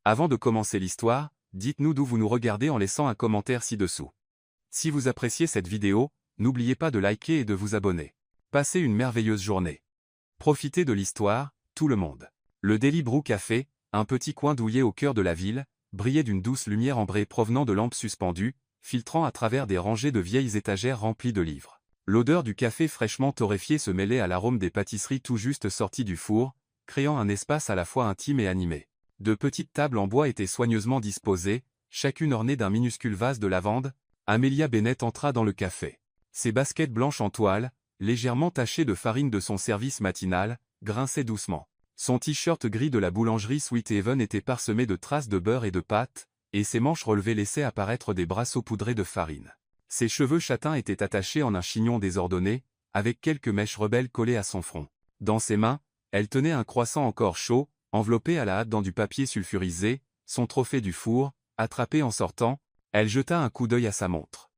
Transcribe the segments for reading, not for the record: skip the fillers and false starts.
Avant de commencer l'histoire, dites-nous d'où vous nous regardez en laissant un commentaire ci-dessous. Si vous appréciez cette vidéo, n'oubliez pas de liker et de vous abonner. Passez une merveilleuse journée. Profitez de l'histoire, tout le monde. Le Daily Brew Café, un petit coin douillet au cœur de la ville, brillait d'une douce lumière ambrée provenant de lampes suspendues, filtrant à travers des rangées de vieilles étagères remplies de livres. L'odeur du café fraîchement torréfié se mêlait à l'arôme des pâtisseries tout juste sorties du four, créant un espace à la fois intime et animé. De petites tables en bois étaient soigneusement disposées, chacune ornée d'un minuscule vase de lavande. Amelia Bennett entra dans le café. Ses baskets blanches en toile, légèrement tachées de farine de son service matinal, grinçaient doucement. Son t-shirt gris de la boulangerie Sweet Haven était parsemé de traces de beurre et de pâte, et ses manches relevées laissaient apparaître des bras saupoudrés de farine. Ses cheveux châtains étaient attachés en un chignon désordonné, avec quelques mèches rebelles collées à son front. Dans ses mains, elle tenait un croissant encore chaud, enveloppé à la hâte dans du papier sulfurisé, son trophée du four, attrapé en sortant. Elle jeta un coup d'œil à sa montre.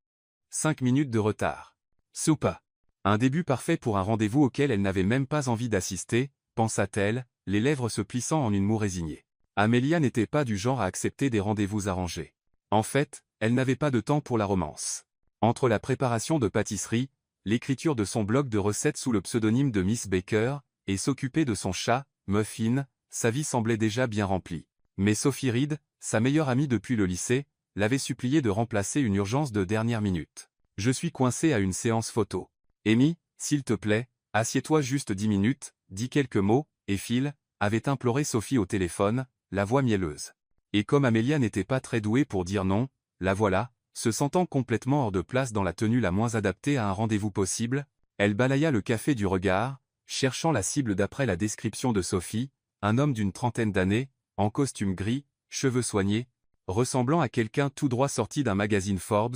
5 minutes de retard. Soupa. Un début parfait pour un rendez-vous auquel elle n'avait même pas envie d'assister, pensa-t-elle, les lèvres se plissant en une moue résignée. Amelia n'était pas du genre à accepter des rendez-vous arrangés. En fait, elle n'avait pas de temps pour la romance. Entre la préparation de pâtisserie, l'écriture de son blog de recettes sous le pseudonyme de Miss Baker, et s'occuper de son chat, Muffin, sa vie semblait déjà bien remplie. Mais Sophie Reed, sa meilleure amie depuis le lycée, l'avait supplié de remplacer une urgence de dernière minute. « Je suis coincée à une séance photo. Amy, s'il te plaît, assieds-toi juste 10 minutes, dis quelques mots, et file », avait imploré Sophie au téléphone, la voix mielleuse. Et comme Amelia n'était pas très douée pour dire non, la voilà, se sentant complètement hors de place dans la tenue la moins adaptée à un rendez-vous possible, elle balaya le café du regard, cherchant la cible d'après la description de Sophie, un homme d'une trentaine d'années, en costume gris, cheveux soignés, ressemblant à quelqu'un tout droit sorti d'un magazine Forbes.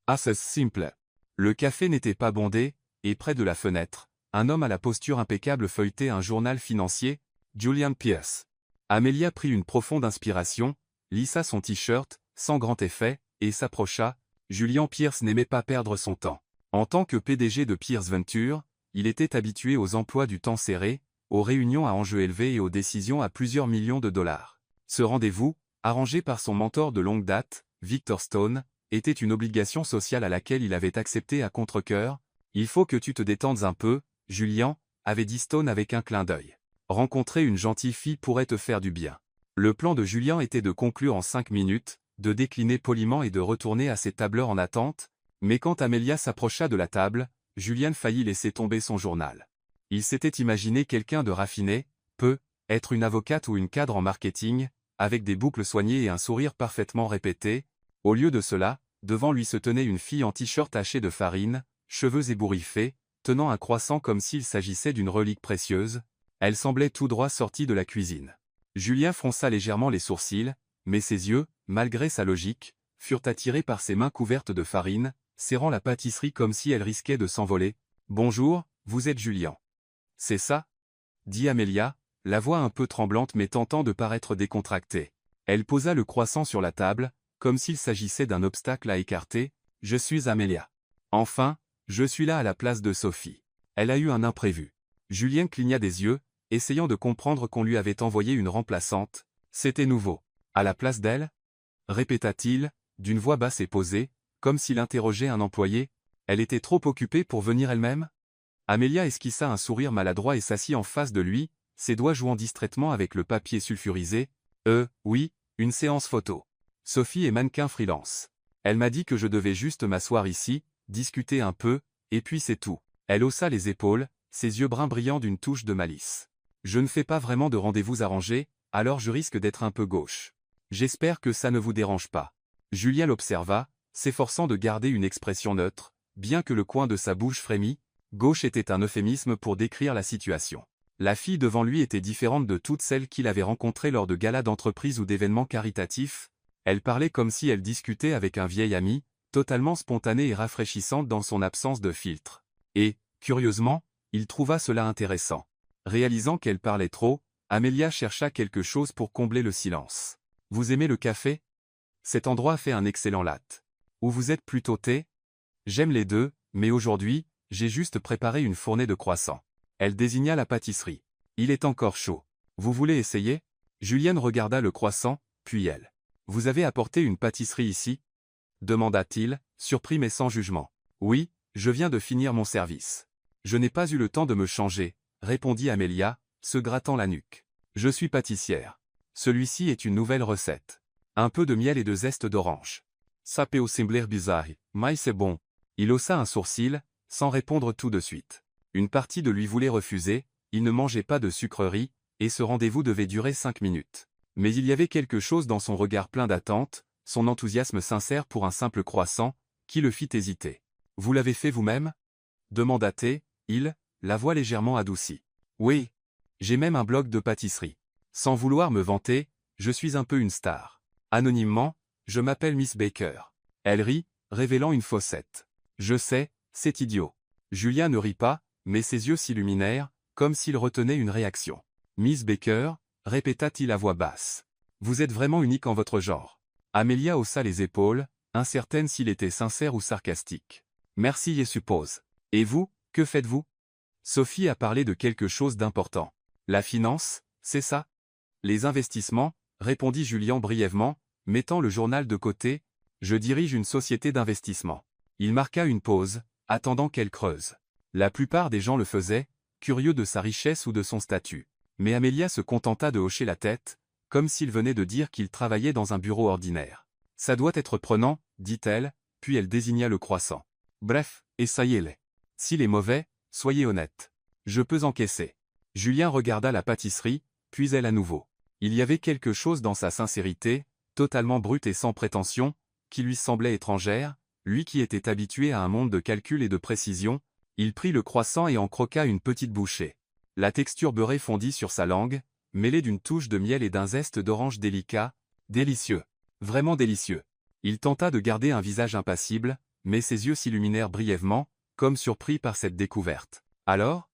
Assez simple. Le café n'était pas bondé, et près de la fenêtre, un homme à la posture impeccable feuilletait un journal financier, Julian Pierce. Amelia prit une profonde inspiration, lissa son t-shirt, sans grand effet, et s'approcha. Julian Pierce n'aimait pas perdre son temps. En tant que PDG de Pierce Venture, il était habitué aux emplois du temps serré, aux réunions à enjeux élevés et aux décisions à plusieurs millions de dollars. Ce rendez-vous, arrangé par son mentor de longue date, Victor Stone, était une obligation sociale à laquelle il avait accepté à contre-cœur. « Il faut que tu te détendes un peu, Julian », avait dit Stone avec un clin d'œil. Rencontrer une gentille fille pourrait te faire du bien. Le plan de Julian était de conclure en 5 minutes, de décliner poliment et de retourner à ses tableurs en attente, mais quand Amelia s'approcha de la table, Julian faillit laisser tomber son journal. Il s'était imaginé quelqu'un de raffiné, être une avocate ou une cadre en marketing, avec des boucles soignées et un sourire parfaitement répété. Au lieu de cela, devant lui se tenait une fille en t-shirt taché de farine, cheveux ébouriffés, tenant un croissant comme s'il s'agissait d'une relique précieuse. Elle semblait tout droit sortie de la cuisine. Julia fronça légèrement les sourcils, mais ses yeux, malgré sa logique, furent attirés par ses mains couvertes de farine, serrant la pâtisserie comme si elle risquait de s'envoler. « Bonjour, vous êtes Julian. »« C'est ça ?» dit Amelia, la voix un peu tremblante mais tentant de paraître décontractée. Elle posa le croissant sur la table, comme s'il s'agissait d'un obstacle à écarter. « Je suis Amelia. Enfin, je suis là à la place de Sophie. Elle a eu un imprévu. » Julien cligna des yeux, essayant de comprendre qu'on lui avait envoyé une remplaçante. C'était nouveau. « À la place d'elle » répéta-t-il, d'une voix basse et posée, comme s'il interrogeait un employé. Elle était trop occupée pour venir elle-même. Amelia esquissa un sourire maladroit et s'assit en face de lui, ses doigts jouant distraitement avec le papier sulfurisé. « Oui, une séance photo. Sophie est mannequin freelance. Elle m'a dit que je devais juste m'asseoir ici, discuter un peu, et puis c'est tout. » Elle haussa les épaules, ses yeux bruns brillant d'une touche de malice. « Je ne fais pas vraiment de rendez-vous arrangés, alors je risque d'être un peu gauche. J'espère que ça ne vous dérange pas. » Julien l'observa, s'efforçant de garder une expression neutre, bien que le coin de sa bouche frémît. Gauche était un euphémisme pour décrire la situation. La fille devant lui était différente de toutes celles qu'il avait rencontrées lors de galas d'entreprise ou d'événements caritatifs. Elle parlait comme si elle discutait avec un vieil ami, totalement spontanée et rafraîchissante dans son absence de filtre. Et, curieusement, il trouva cela intéressant. Réalisant qu'elle parlait trop, Amelia chercha quelque chose pour combler le silence. « Vous aimez le café ? Cet endroit fait un excellent latte. Ou vous êtes plutôt thé ? J'aime les deux, mais aujourd'hui, j'ai juste préparé une fournée de croissants. » Elle désigna la pâtisserie. « Il est encore chaud. Vous voulez essayer ?» Julienne regarda le croissant, puis elle. Vous avez apporté une pâtisserie ici? Demanda-t-il, surpris mais sans jugement. Oui, je viens de finir mon service. Je n'ai pas eu le temps de me changer, répondit Amelia, se grattant la nuque. Je suis pâtissière. Celui-ci est une nouvelle recette. Un peu de miel et de zeste d'orange. Ça peut sembler bizarre, mais c'est bon. Il haussa un sourcil, sans répondre tout de suite. Une partie de lui voulait refuser, il ne mangeait pas de sucreries, et ce rendez-vous devait durer 5 minutes. Mais il y avait quelque chose dans son regard plein d'attente, son enthousiasme sincère pour un simple croissant, qui le fit hésiter. Vous l'avez fait vous-même? Demanda-t-il, la voix légèrement adoucie. Oui. J'ai même un blog de pâtisserie. Sans vouloir me vanter, je suis un peu une star. Anonymement, je m'appelle Miss Baker. Elle rit, révélant une faussette. Je sais, c'est idiot. Julien ne rit pas, mais ses yeux s'illuminèrent, comme s'il retenait une réaction. Miss Baker, répéta-t-il à voix basse. Vous êtes vraiment unique en votre genre. Amelia haussa les épaules, incertaine s'il était sincère ou sarcastique. Merci je suppose. Et vous, que faites-vous? Sophie a parlé de quelque chose d'important. La finance, c'est ça? Les investissements, répondit Julien brièvement, mettant le journal de côté. Je dirige une société d'investissement. Il marqua une pause, attendant qu'elle creuse. La plupart des gens le faisaient, curieux de sa richesse ou de son statut. Mais Amelia se contenta de hocher la tête, comme s'il venait de dire qu'il travaillait dans un bureau ordinaire. Ça doit être prenant, dit-elle, puis elle désigna le croissant. Bref, essayez-les. S'il est mauvais, soyez honnête. Je peux encaisser. Julien regarda la pâtisserie, puis elle à nouveau. Il y avait quelque chose dans sa sincérité, totalement brute et sans prétention, qui lui semblait étrangère, lui qui était habitué à un monde de calcul et de précision. Il prit le croissant et en croqua une petite bouchée. La texture beurrée fondit sur sa langue, mêlée d'une touche de miel et d'un zeste d'orange délicat, délicieux. Vraiment délicieux. Il tenta de garder un visage impassible, mais ses yeux s'illuminèrent brièvement, comme surpris par cette découverte. Alors?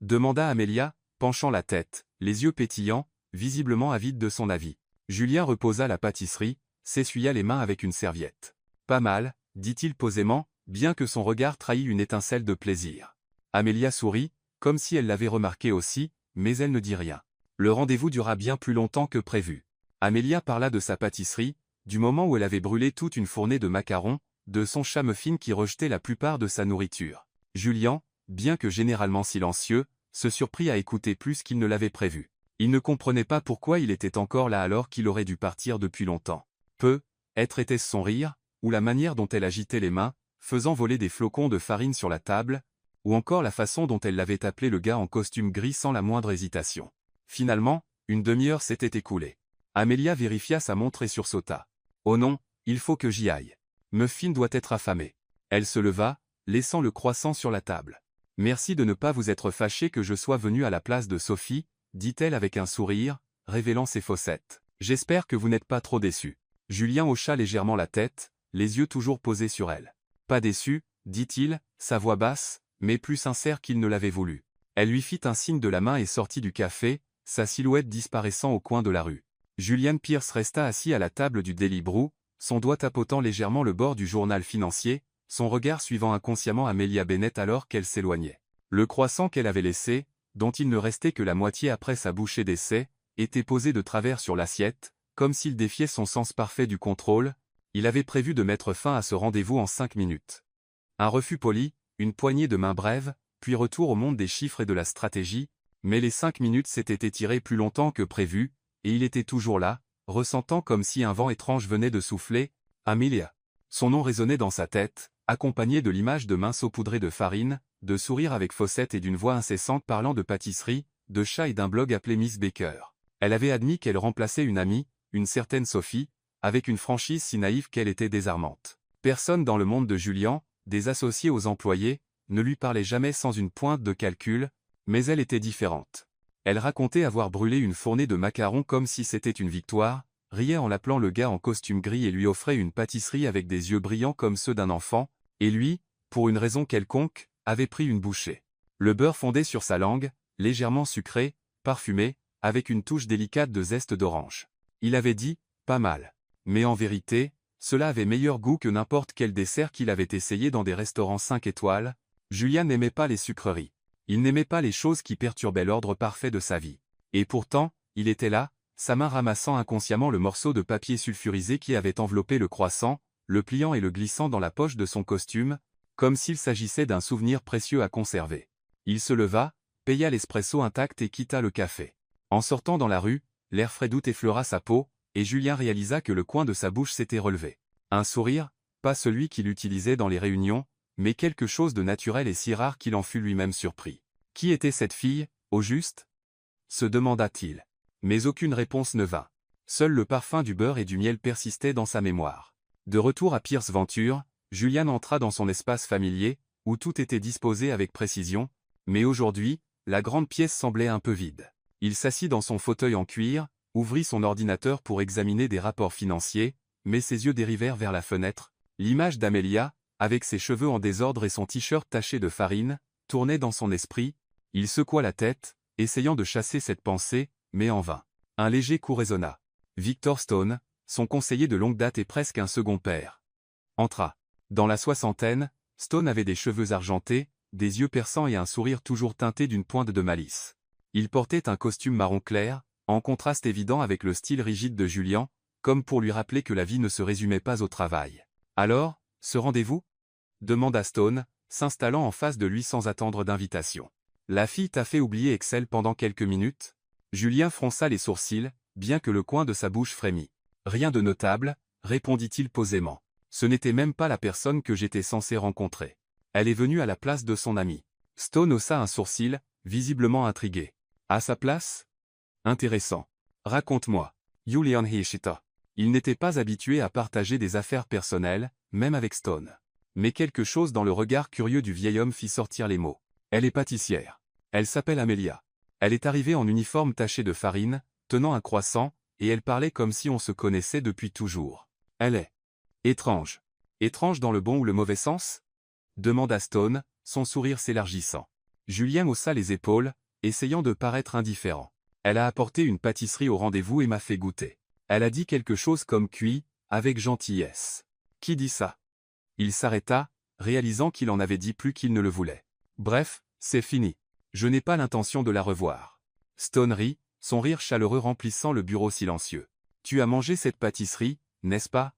Demanda Amelia, penchant la tête, les yeux pétillants, visiblement avide de son avis. Julien reposa la pâtisserie, s'essuya les mains avec une serviette. Pas mal, dit-il posément, bien que son regard trahît une étincelle de plaisir. Amelia sourit, comme si elle l'avait remarqué aussi, mais elle ne dit rien. Le rendez-vous dura bien plus longtemps que prévu. Amelia parla de sa pâtisserie, du moment où elle avait brûlé toute une fournée de macarons, de son chat muffin qui rejetait la plupart de sa nourriture. Julien, bien que généralement silencieux, se surprit à écouter plus qu'il ne l'avait prévu. Il ne comprenait pas pourquoi il était encore là alors qu'il aurait dû partir depuis longtemps. Être était-ce son rire, ou la manière dont elle agitait les mains, faisant voler des flocons de farine sur la table, ou encore la façon dont elle l'avait appelé le gars en costume gris sans la moindre hésitation. Finalement, une demi-heure s'était écoulée. Amelia vérifia sa montre et sursauta. Oh non, il faut que j'y aille. Muffin doit être affamé. Elle se leva, laissant le croissant sur la table. Merci de ne pas vous être fâché que je sois venue à la place de Sophie, dit-elle avec un sourire, révélant ses fossettes. J'espère que vous n'êtes pas trop déçu. Julien hocha légèrement la tête, les yeux toujours posés sur elle. Pas déçu, dit-il, sa voix basse, mais plus sincère qu'il ne l'avait voulu. Elle lui fit un signe de la main et sortit du café, sa silhouette disparaissant au coin de la rue. Julian Pierce resta assis à la table du Daily Brew, son doigt tapotant légèrement le bord du journal financier, son regard suivant inconsciemment Amelia Bennett alors qu'elle s'éloignait. Le croissant qu'elle avait laissé, dont il ne restait que la moitié après sa bouchée d'essai, était posé de travers sur l'assiette, comme s'il défiait son sens parfait du contrôle. Il avait prévu de mettre fin à ce rendez-vous en 5 minutes. Un refus poli, une poignée de main brève, puis retour au monde des chiffres et de la stratégie, mais les 5 minutes s'étaient étirées plus longtemps que prévu, et il était toujours là, ressentant comme si un vent étrange venait de souffler. Amelia. Son nom résonnait dans sa tête, accompagné de l'image de mains saupoudrées de farine, de sourires avec fossettes et d'une voix incessante parlant de pâtisserie, de chat et d'un blog appelé Miss Baker. Elle avait admis qu'elle remplaçait une amie, une certaine Sophie, avec une franchise si naïve qu'elle était désarmante. Personne dans le monde de Julien, des associés aux employés, ne lui parlait jamais sans une pointe de calcul, mais elle était différente. Elle racontait avoir brûlé une fournée de macarons comme si c'était une victoire, riait en l'appelant le gars en costume gris et lui offrait une pâtisserie avec des yeux brillants comme ceux d'un enfant, et lui, pour une raison quelconque, avait pris une bouchée. Le beurre fondait sur sa langue, légèrement sucré, parfumé, avec une touche délicate de zeste d'orange. Il avait dit, pas mal. Mais en vérité, cela avait meilleur goût que n'importe quel dessert qu'il avait essayé dans des restaurants 5 étoiles. Julien n'aimait pas les sucreries. Il n'aimait pas les choses qui perturbaient l'ordre parfait de sa vie. Et pourtant, il était là, sa main ramassant inconsciemment le morceau de papier sulfurisé qui avait enveloppé le croissant, le pliant et le glissant dans la poche de son costume, comme s'il s'agissait d'un souvenir précieux à conserver. Il se leva, paya l'espresso intact et quitta le café. En sortant dans la rue, l'air frais d'août effleura sa peau, et Julien réalisa que le coin de sa bouche s'était relevé. Un sourire, pas celui qu'il utilisait dans les réunions, mais quelque chose de naturel et si rare qu'il en fut lui-même surpris. Qui était cette fille, au juste? Se demanda-t-il. Mais aucune réponse ne vint. Seul le parfum du beurre et du miel persistait dans sa mémoire. De retour à Pierce Venture, Julien entra dans son espace familier, où tout était disposé avec précision, mais aujourd'hui, la grande pièce semblait un peu vide. Il s'assit dans son fauteuil en cuir, ouvrit son ordinateur pour examiner des rapports financiers, mais ses yeux dérivèrent vers la fenêtre. L'image d'Amélia, avec ses cheveux en désordre et son t-shirt taché de farine, tournait dans son esprit. Il secoua la tête, essayant de chasser cette pensée, mais en vain. Un léger coup résonna. Victor Stone, son conseiller de longue date et presque un second père, entra. Dans la soixantaine, Stone avait des cheveux argentés, des yeux perçants et un sourire toujours teinté d'une pointe de malice. Il portait un costume marron clair, en contraste évident avec le style rigide de Julien, comme pour lui rappeler que la vie ne se résumait pas au travail. « Alors, ce rendez-vous » demanda Stone, s'installant en face de lui sans attendre d'invitation. « La fille t'a fait oublier Excel pendant quelques minutes ?» Julien fronça les sourcils, bien que le coin de sa bouche frémît. « Rien de notable, » répondit-il posément. « Ce n'était même pas la personne que j'étais censé rencontrer. Elle est venue à la place de son ami. » Stone haussa un sourcil, visiblement intrigué. « À sa place ? Intéressant. Raconte-moi. » Julian Hishita. Il n'était pas habitué à partager des affaires personnelles, même avec Stone. Mais quelque chose dans le regard curieux du vieil homme fit sortir les mots. « Elle est pâtissière. Elle s'appelle Amélia. Elle est arrivée en uniforme taché de farine, tenant un croissant, et elle parlait comme si on se connaissait depuis toujours. Elle est étrange. Étrange dans le bon ou le mauvais sens ? Demanda Stone, son sourire s'élargissant. Julien haussa les épaules, essayant de paraître indifférent. Elle a apporté une pâtisserie au rendez-vous et m'a fait goûter. Elle a dit quelque chose comme cuit, avec gentillesse. Qui dit ça? Il s'arrêta, réalisant qu'il en avait dit plus qu'il ne le voulait. Bref, c'est fini. Je n'ai pas l'intention de la revoir. Stone rit, son rire chaleureux remplissant le bureau silencieux. Tu as mangé cette pâtisserie, n'est-ce pas?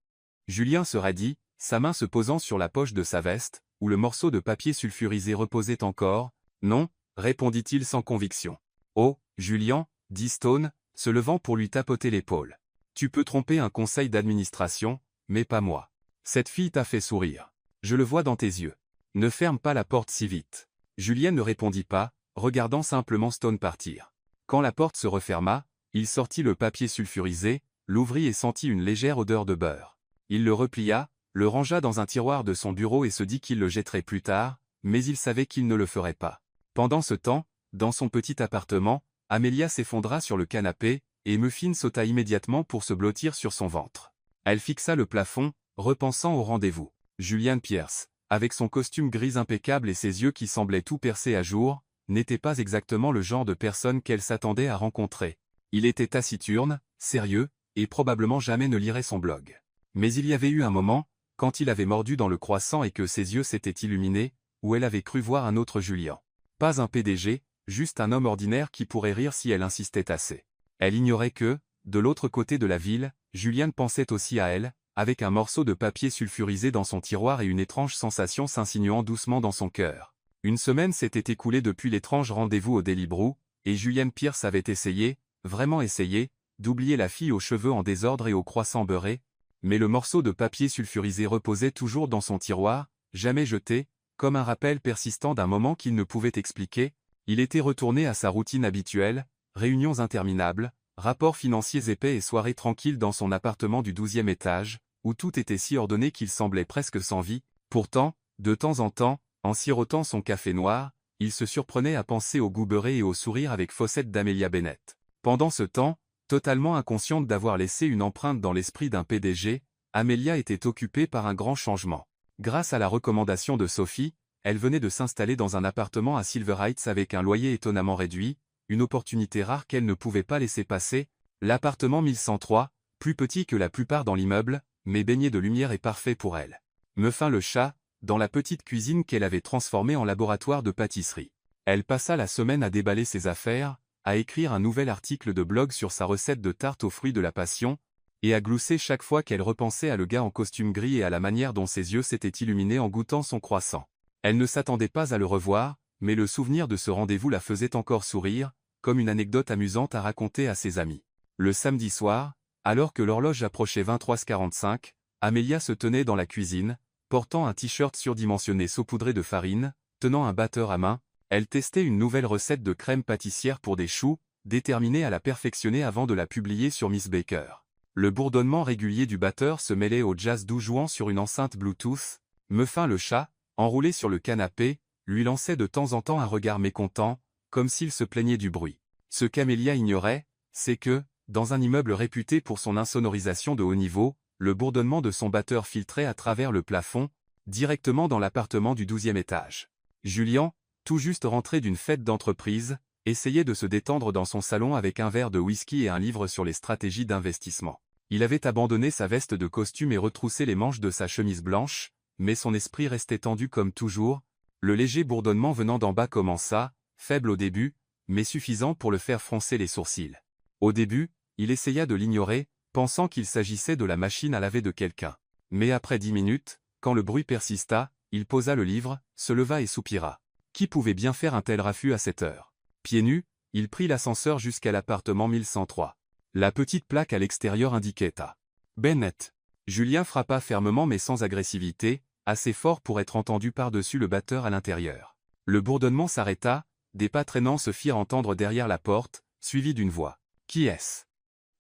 Julien se raidit, sa main se posant sur la poche de sa veste, où le morceau de papier sulfurisé reposait encore. Non, répondit-il sans conviction. Oh, Julien, dit Stone, se levant pour lui tapoter l'épaule. Tu peux tromper un conseil d'administration, mais pas moi. Cette fille t'a fait sourire. Je le vois dans tes yeux. Ne ferme pas la porte si vite. Julien ne répondit pas, regardant simplement Stone partir. Quand la porte se referma, il sortit le papier sulfurisé, l'ouvrit et sentit une légère odeur de beurre. Il le replia, le rangea dans un tiroir de son bureau et se dit qu'il le jetterait plus tard, mais il savait qu'il ne le ferait pas. Pendant ce temps, dans son petit appartement, Amélia s'effondra sur le canapé, et Muffin sauta immédiatement pour se blottir sur son ventre. Elle fixa le plafond, repensant au rendez-vous. Julian Pierce, avec son costume gris impeccable et ses yeux qui semblaient tout percés à jour, n'était pas exactement le genre de personne qu'elle s'attendait à rencontrer. Il était taciturne, sérieux, et probablement jamais ne lirait son blog. Mais il y avait eu un moment, quand il avait mordu dans le croissant et que ses yeux s'étaient illuminés, où elle avait cru voir un autre Julien. Pas un PDG, juste un homme ordinaire qui pourrait rire si elle insistait assez. Elle ignorait que, de l'autre côté de la ville, Julian pensait aussi à elle, avec un morceau de papier sulfurisé dans son tiroir et une étrange sensation s'insinuant doucement dans son cœur. Une semaine s'était écoulée depuis l'étrange rendez-vous au Daily Brew, et Julian Pierce avait essayé, vraiment essayé, d'oublier la fille aux cheveux en désordre et au croissant beurré, mais le morceau de papier sulfurisé reposait toujours dans son tiroir, jamais jeté, comme un rappel persistant d'un moment qu'il ne pouvait expliquer. Il était retourné à sa routine habituelle, réunions interminables, rapports financiers épais et soirées tranquilles dans son appartement du 12e étage, où tout était si ordonné qu'il semblait presque sans vie. Pourtant, de temps en temps, en sirotant son café noir, il se surprenait à penser au goût beurré et au sourire avec Fawcett d'Amelia Bennett. Pendant ce temps, totalement inconsciente d'avoir laissé une empreinte dans l'esprit d'un PDG, Amelia était occupée par un grand changement. Grâce à la recommandation de Sophie, elle venait de s'installer dans un appartement à Silver Heights avec un loyer étonnamment réduit, une opportunité rare qu'elle ne pouvait pas laisser passer. L'appartement 1103, plus petit que la plupart dans l'immeuble, mais baigné de lumière et parfait pour elle. Muffin le chat, dans la petite cuisine qu'elle avait transformée en laboratoire de pâtisserie. Elle passa la semaine à déballer ses affaires, à écrire un nouvel article de blog sur sa recette de tarte aux fruits de la passion, et à glousser chaque fois qu'elle repensait à le gars en costume gris et à la manière dont ses yeux s'étaient illuminés en goûtant son croissant. Elle ne s'attendait pas à le revoir, mais le souvenir de ce rendez-vous la faisait encore sourire, comme une anecdote amusante à raconter à ses amis. Le samedi soir, alors que l'horloge approchait 23h45, Amelia se tenait dans la cuisine, portant un t-shirt surdimensionné saupoudré de farine, tenant un batteur à main. Elle testait une nouvelle recette de crème pâtissière pour des choux, déterminée à la perfectionner avant de la publier sur Miss Baker. Le bourdonnement régulier du batteur se mêlait au jazz doux jouant sur une enceinte Bluetooth. Muffin le chat, enroulé sur le canapé, lui lançait de temps en temps un regard mécontent, comme s'il se plaignait du bruit. Ce qu'Amelia ignorait, c'est que, dans un immeuble réputé pour son insonorisation de haut niveau, le bourdonnement de son batteur filtrait à travers le plafond, directement dans l'appartement du 12e étage. Julien, tout juste rentré d'une fête d'entreprise, essayait de se détendre dans son salon avec un verre de whisky et un livre sur les stratégies d'investissement. Il avait abandonné sa veste de costume et retroussé les manches de sa chemise blanche, mais son esprit restait tendu comme toujours. Le léger bourdonnement venant d'en bas commença, faible au début, mais suffisant pour le faire froncer les sourcils. Au début, il essaya de l'ignorer, pensant qu'il s'agissait de la machine à laver de quelqu'un. Mais après 10 minutes, quand le bruit persista, il posa le livre, se leva et soupira. Qui pouvait bien faire un tel raffut à cette heure? Pieds nus, il prit l'ascenseur jusqu'à l'appartement 1103. La petite plaque à l'extérieur indiquait à Bennett. Julien frappa fermement mais sans agressivité, assez fort pour être entendu par-dessus le batteur à l'intérieur. Le bourdonnement s'arrêta, des pas traînants se firent entendre derrière la porte, suivis d'une voix. « Qui est-ce?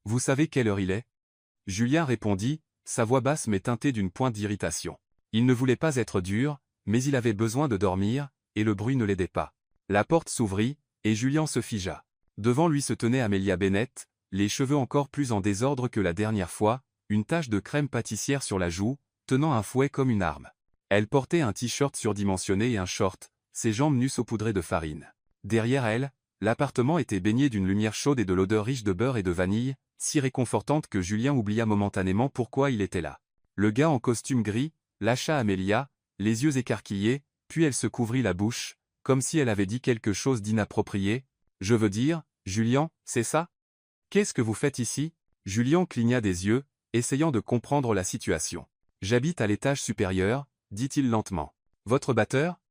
Vous savez quelle heure il est » Julien répondit, sa voix basse mais teintée d'une pointe d'irritation. Il ne voulait pas être dur, mais il avait besoin de dormir, et le bruit ne l'aidait pas. La porte s'ouvrit, et Julien se figea. Devant lui se tenait Amelia Bennett, les cheveux encore plus en désordre que la dernière fois, une tache de crème pâtissière sur la joue, tenant un fouet comme une arme. Elle portait un t-shirt surdimensionné et un short, ses jambes nues saupoudrées de farine. Derrière elle, l'appartement était baigné d'une lumière chaude et de l'odeur riche de beurre et de vanille, si réconfortante que Julien oublia momentanément pourquoi il était là. Le gars en costume gris lâcha Amelia, les yeux écarquillés, puis elle se couvrit la bouche, comme si elle avait dit quelque chose d'inapproprié. « Je veux dire, Julien, c'est ça? Qu'est-ce que vous faites ici » Julien cligna des yeux, essayant de comprendre la situation. « J'habite à l'étage supérieur, » dit-il lentement. « Votre batteur ?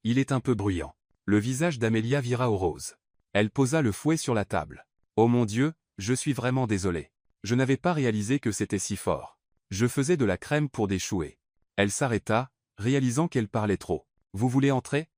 Il est un peu bruyant. » Le visage d'Amelia vira au rose. Elle posa le fouet sur la table. « Oh mon Dieu, je suis vraiment désolé. Je n'avais pas réalisé que c'était si fort. Je faisais de la crème pour déchouer. » Elle s'arrêta, réalisant qu'elle parlait trop. « Vous voulez entrer ?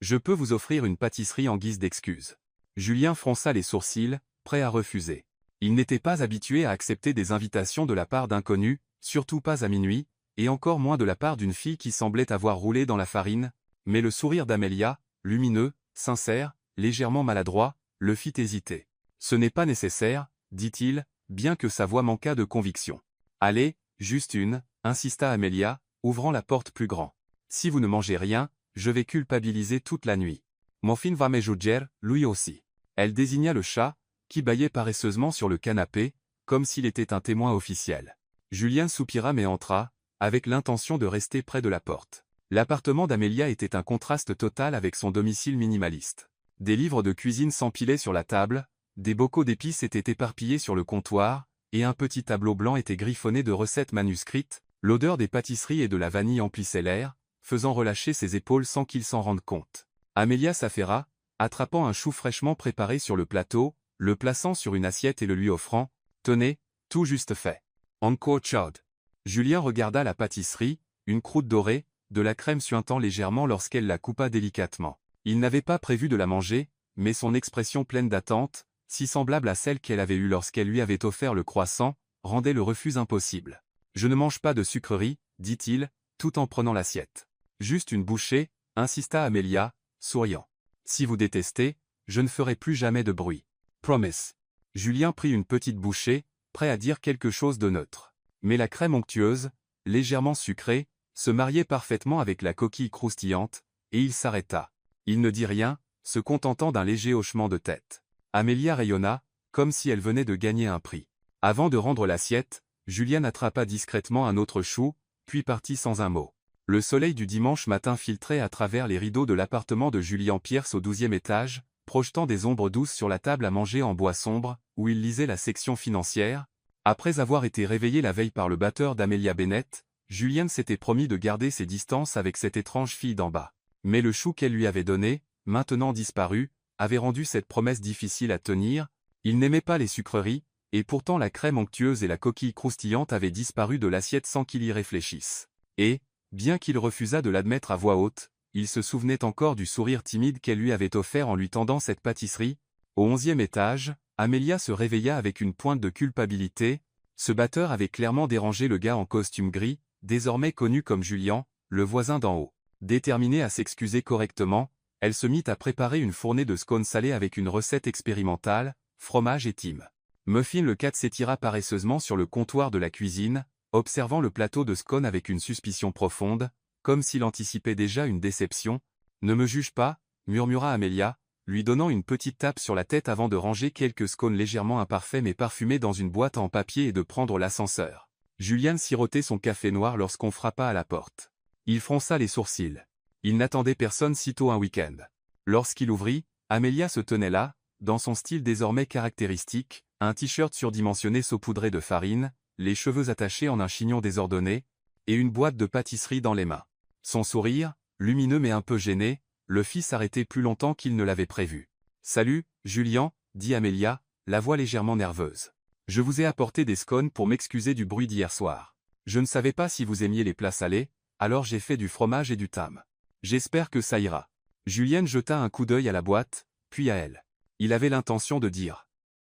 Je peux vous offrir une pâtisserie en guise d'excuse. » Julien fronça les sourcils, prêt à refuser. Il n'était pas habitué à accepter des invitations de la part d'inconnus, surtout pas à minuit, et encore moins de la part d'une fille qui semblait avoir roulé dans la farine, mais le sourire d'Amelia, lumineux, sincère, légèrement maladroit, le fit hésiter. « Ce n'est pas nécessaire, » dit-il, bien que sa voix manquât de conviction. « Allez, juste une, » insista Amelia, ouvrant la porte plus grand. « Si vous ne mangez rien, je vais culpabiliser toute la nuit. Mon fin va me juger, lui aussi. » Elle désigna le chat, qui bâillait paresseusement sur le canapé, comme s'il était un témoin officiel. Julien soupira mais entra, avec l'intention de rester près de la porte. L'appartement d'Amelia était un contraste total avec son domicile minimaliste. Des livres de cuisine s'empilaient sur la table, des bocaux d'épices étaient éparpillés sur le comptoir, et un petit tableau blanc était griffonné de recettes manuscrites. L'odeur des pâtisseries et de la vanille emplissait l'air, faisant relâcher ses épaules sans qu'il s'en rende compte. Amelia s'affaira, attrapant un chou fraîchement préparé sur le plateau, le plaçant sur une assiette et le lui offrant. « Tenez, tout juste fait. Encore chaude. » Julien regarda la pâtisserie, une croûte dorée, de la crème suintant légèrement lorsqu'elle la coupa délicatement. Il n'avait pas prévu de la manger, mais son expression pleine d'attente, si semblable à celle qu'elle avait eue lorsqu'elle lui avait offert le croissant, rendait le refus impossible. « Je ne mange pas de sucreries, » dit-il, tout en prenant l'assiette. « Juste une bouchée, » insista Amelia, souriant. « Si vous détestez, je ne ferai plus jamais de bruit. Promise. » Julien prit une petite bouchée, prêt à dire quelque chose de neutre. Mais la crème onctueuse, légèrement sucrée, se mariait parfaitement avec la coquille croustillante, et il s'arrêta. Il ne dit rien, se contentant d'un léger hochement de tête. Amelia rayonna, comme si elle venait de gagner un prix. Avant de rendre l'assiette, Julien attrapa discrètement un autre chou, puis partit sans un mot. Le soleil du dimanche matin filtrait à travers les rideaux de l'appartement de Julien Pierce au 12e étage, projetant des ombres douces sur la table à manger en bois sombre, où il lisait la section financière. Après avoir été réveillé la veille par le batteur d'Amelia Bennett, Julian s'était promis de garder ses distances avec cette étrange fille d'en bas. Mais le chou qu'elle lui avait donné, maintenant disparu, avait rendu cette promesse difficile à tenir. Il n'aimait pas les sucreries, et pourtant la crème onctueuse et la coquille croustillante avaient disparu de l'assiette sans qu'il y réfléchisse. Et, bien qu'il refusât de l'admettre à voix haute, il se souvenait encore du sourire timide qu'elle lui avait offert en lui tendant cette pâtisserie. Au 11e étage, Amelia se réveilla avec une pointe de culpabilité. Ce batteur avait clairement dérangé le gars en costume gris, désormais connu comme Julian, le voisin d'en haut. Déterminée à s'excuser correctement, elle se mit à préparer une fournée de scones salés avec une recette expérimentale, fromage et thym. Muffin le cat s'étira paresseusement sur le comptoir de la cuisine, observant le plateau de scones avec une suspicion profonde, comme s'il anticipait déjà une déception. « Ne me juge pas », murmura Amelia, lui donnant une petite tape sur la tête avant de ranger quelques scones légèrement imparfaits mais parfumés dans une boîte en papier et de prendre l'ascenseur. Julian sirotait son café noir lorsqu'on frappa à la porte. Il fronça les sourcils. Il n'attendait personne sitôt un week-end. Lorsqu'il ouvrit, Amelia se tenait là, dans son style désormais caractéristique, un t-shirt surdimensionné saupoudré de farine, les cheveux attachés en un chignon désordonné, et une boîte de pâtisserie dans les mains. Son sourire, lumineux mais un peu gêné, le fit s'arrêter plus longtemps qu'il ne l'avait prévu. « Salut, Julian », dit Amelia, la voix légèrement nerveuse. « Je vous ai apporté des scones pour m'excuser du bruit d'hier soir. Je ne savais pas si vous aimiez les plats salés, alors j'ai fait du fromage et du thym. J'espère que ça ira. » Julian jeta un coup d'œil à la boîte, puis à elle. Il avait l'intention de dire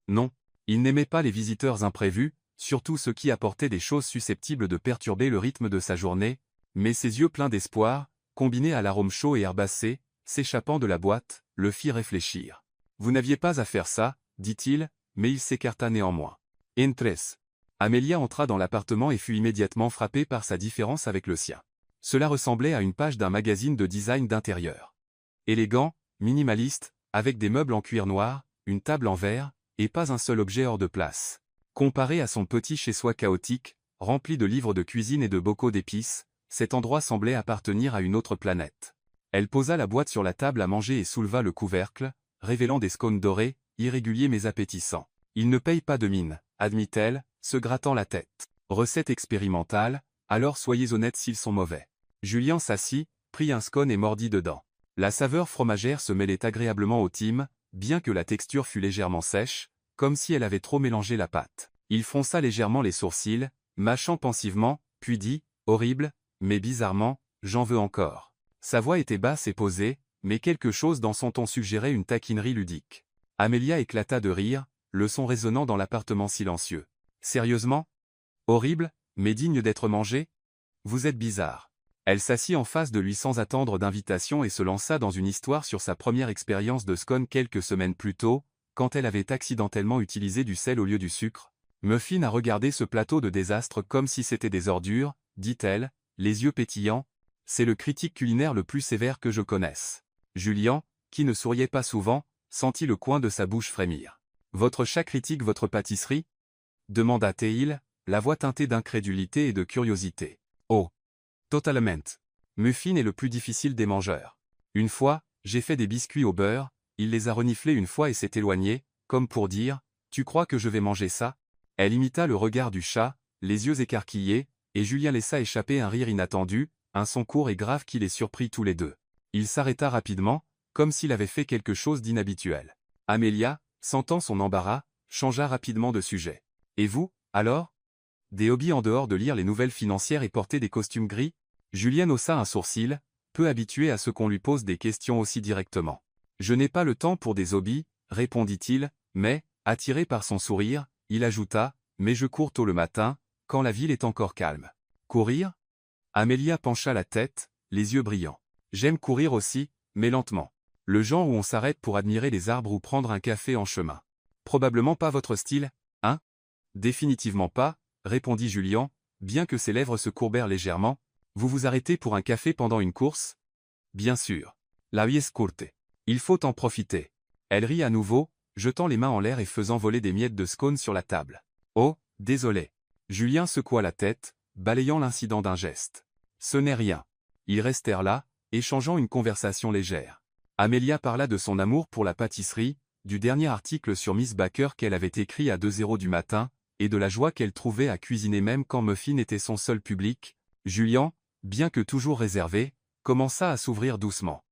non. Il n'aimait pas les visiteurs imprévus, surtout ceux qui apportaient des choses susceptibles de perturber le rythme de sa journée, mais ses yeux pleins d'espoir, combinés à l'arôme chaud et herbacé, s'échappant de la boîte, le fit réfléchir. « Vous n'aviez pas à faire ça, » dit-il, mais il s'écarta néanmoins. « Entres. » Amelia entra dans l'appartement et fut immédiatement frappée par sa différence avec le sien. Cela ressemblait à une page d'un magazine de design d'intérieur. Élégant, minimaliste, avec des meubles en cuir noir, une table en verre, et pas un seul objet hors de place. Comparé à son petit chez-soi chaotique, rempli de livres de cuisine et de bocaux d'épices, cet endroit semblait appartenir à une autre planète. Elle posa la boîte sur la table à manger et souleva le couvercle, révélant des scones dorés, irréguliers mais appétissants. « Il ne paye pas de mine », admit-elle, se grattant la tête. « Recette expérimentale, alors soyez honnête s'ils sont mauvais. » Julian s'assit, prit un scone et mordit dedans. La saveur fromagère se mêlait agréablement au thym, bien que la texture fût légèrement sèche, comme si elle avait trop mélangé la pâte. Il fronça légèrement les sourcils, mâchant pensivement, puis dit « Horrible, mais bizarrement, j'en veux encore. » Sa voix était basse et posée, mais quelque chose dans son ton suggérait une taquinerie ludique. Amelia éclata de rire, le son résonnant dans l'appartement silencieux. « Sérieusement? Horrible, mais digne d'être mangé? Vous êtes bizarre. » Elle s'assit en face de lui sans attendre d'invitation et se lança dans une histoire sur sa première expérience de scone quelques semaines plus tôt, quand elle avait accidentellement utilisé du sel au lieu du sucre. Muffin a regardé ce plateau de désastre comme si c'était des ordures, dit-elle, les yeux pétillants. C'est le critique culinaire le plus sévère que je connaisse. Julian, qui ne souriait pas souvent, sentit le coin de sa bouche frémir. Votre chat critique votre pâtisserie? Demanda-t-il, la voix teintée d'incrédulité et de curiosité. Oh! Totalement. Muffin est le plus difficile des mangeurs. Une fois, j'ai fait des biscuits au beurre, il les a reniflés une fois et s'est éloigné, comme pour dire « Tu crois que je vais manger ça ?» Elle imita le regard du chat, les yeux écarquillés, et Julien laissa échapper un rire inattendu, un son court et grave qui les surprit tous les deux. Il s'arrêta rapidement, comme s'il avait fait quelque chose d'inhabituel. Amelia, sentant son embarras, changea rapidement de sujet. « Et vous, alors ? Des hobbies en dehors de lire les nouvelles financières et porter des costumes gris ?» Julien haussa un sourcil, peu habitué à ce qu'on lui pose des questions aussi directement. « Je n'ai pas le temps pour des hobbies, » répondit-il, mais, attiré par son sourire, il ajouta, « Mais je cours tôt le matin, quand la ville est encore calme. » « Courir ?» Amelia pencha la tête, les yeux brillants. « J'aime courir aussi, mais lentement. Le genre où on s'arrête pour admirer les arbres ou prendre un café en chemin. Probablement pas votre style, hein ? » « Définitivement pas, » répondit Julian, bien que ses lèvres se courbèrent légèrement. « Vous vous arrêtez pour un café pendant une course ? » Bien sûr. La vie est courte. Il faut en profiter. Elle rit à nouveau, jetant les mains en l'air et faisant voler des miettes de scone sur la table. Oh, désolé. Julien secoua la tête, balayant l'incident d'un geste. Ce n'est rien. Ils restèrent là, échangeant une conversation légère. Amelia parla de son amour pour la pâtisserie, du dernier article sur Miss Baker qu'elle avait écrit à 2 heures du matin, et de la joie qu'elle trouvait à cuisiner même quand Muffin était son seul public. Julian, bien que toujours réservé, commença à s'ouvrir doucement.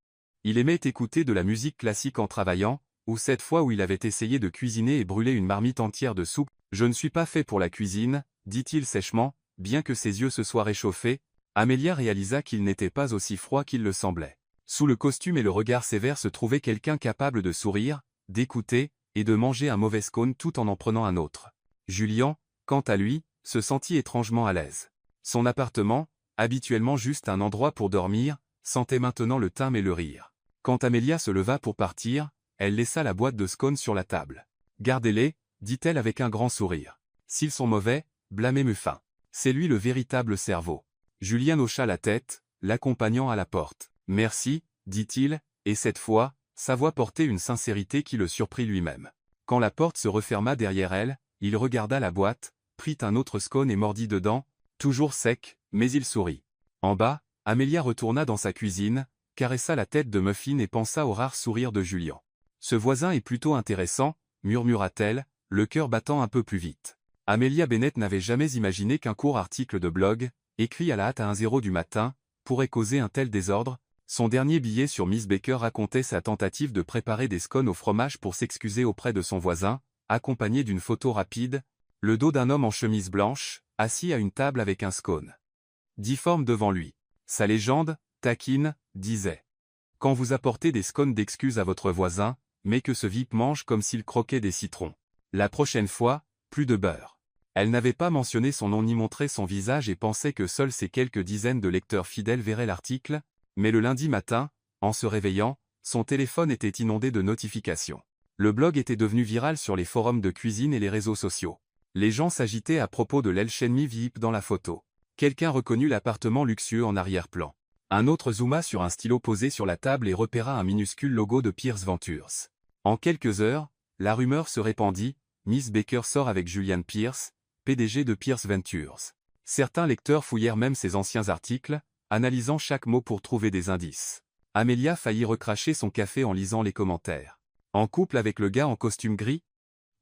Il aimait écouter de la musique classique en travaillant, ou cette fois où il avait essayé de cuisiner et brûler une marmite entière de soupe. « Je ne suis pas fait pour la cuisine », dit-il sèchement, bien que ses yeux se soient réchauffés. Amelia réalisa qu'il n'était pas aussi froid qu'il le semblait. Sous le costume et le regard sévère se trouvait quelqu'un capable de sourire, d'écouter, et de manger un mauvais scone tout en prenant un autre. Julian, quant à lui, se sentit étrangement à l'aise. Son appartement, habituellement juste un endroit pour dormir, sentait maintenant le thym et le rire. Quand Amelia se leva pour partir, elle laissa la boîte de scones sur la table. « Gardez-les, dit-elle avec un grand sourire. S'ils sont mauvais, blâmez Muffin. C'est lui le véritable cerveau. » Julien hocha la tête, l'accompagnant à la porte. « Merci, dit-il, et cette fois, sa voix portait une sincérité qui le surprit lui-même. Quand la porte se referma derrière elle, il regarda la boîte, prit un autre scone et mordit dedans, toujours sec, mais il sourit. En bas, Amelia retourna dans sa cuisine, caressa la tête de Muffin et pensa au rare sourire de Julian. « Ce voisin est plutôt intéressant, » murmura-t-elle, le cœur battant un peu plus vite. Amelia Bennett n'avait jamais imaginé qu'un court article de blog, écrit à la hâte à 1 heure du matin, pourrait causer un tel désordre. Son dernier billet sur Miss Baker racontait sa tentative de préparer des scones au fromage pour s'excuser auprès de son voisin, accompagné d'une photo rapide, le dos d'un homme en chemise blanche, assis à une table avec un scone difforme devant lui. Sa légende, taquine, disait « Quand vous apportez des scones d'excuses à votre voisin, mais que ce VIP mange comme s'il croquait des citrons. La prochaine fois, plus de beurre. » Elle n'avait pas mentionné son nom ni montré son visage et pensait que seuls ces quelques dizaines de lecteurs fidèles verraient l'article, mais le lundi matin, en se réveillant, son téléphone était inondé de notifications. Le blog était devenu viral sur les forums de cuisine et les réseaux sociaux. Les gens s'agitaient à propos de l'Elchenmi VIP dans la photo. Quelqu'un reconnut l'appartement luxueux en arrière-plan. Un autre zooma sur un stylo posé sur la table et repéra un minuscule logo de Pierce Ventures. En quelques heures, la rumeur se répandit, Miss Baker sort avec Julian Pierce, PDG de Pierce Ventures. Certains lecteurs fouillèrent même ses anciens articles, analysant chaque mot pour trouver des indices. Amelia faillit recracher son café en lisant les commentaires. En couple avec le gars en costume gris ?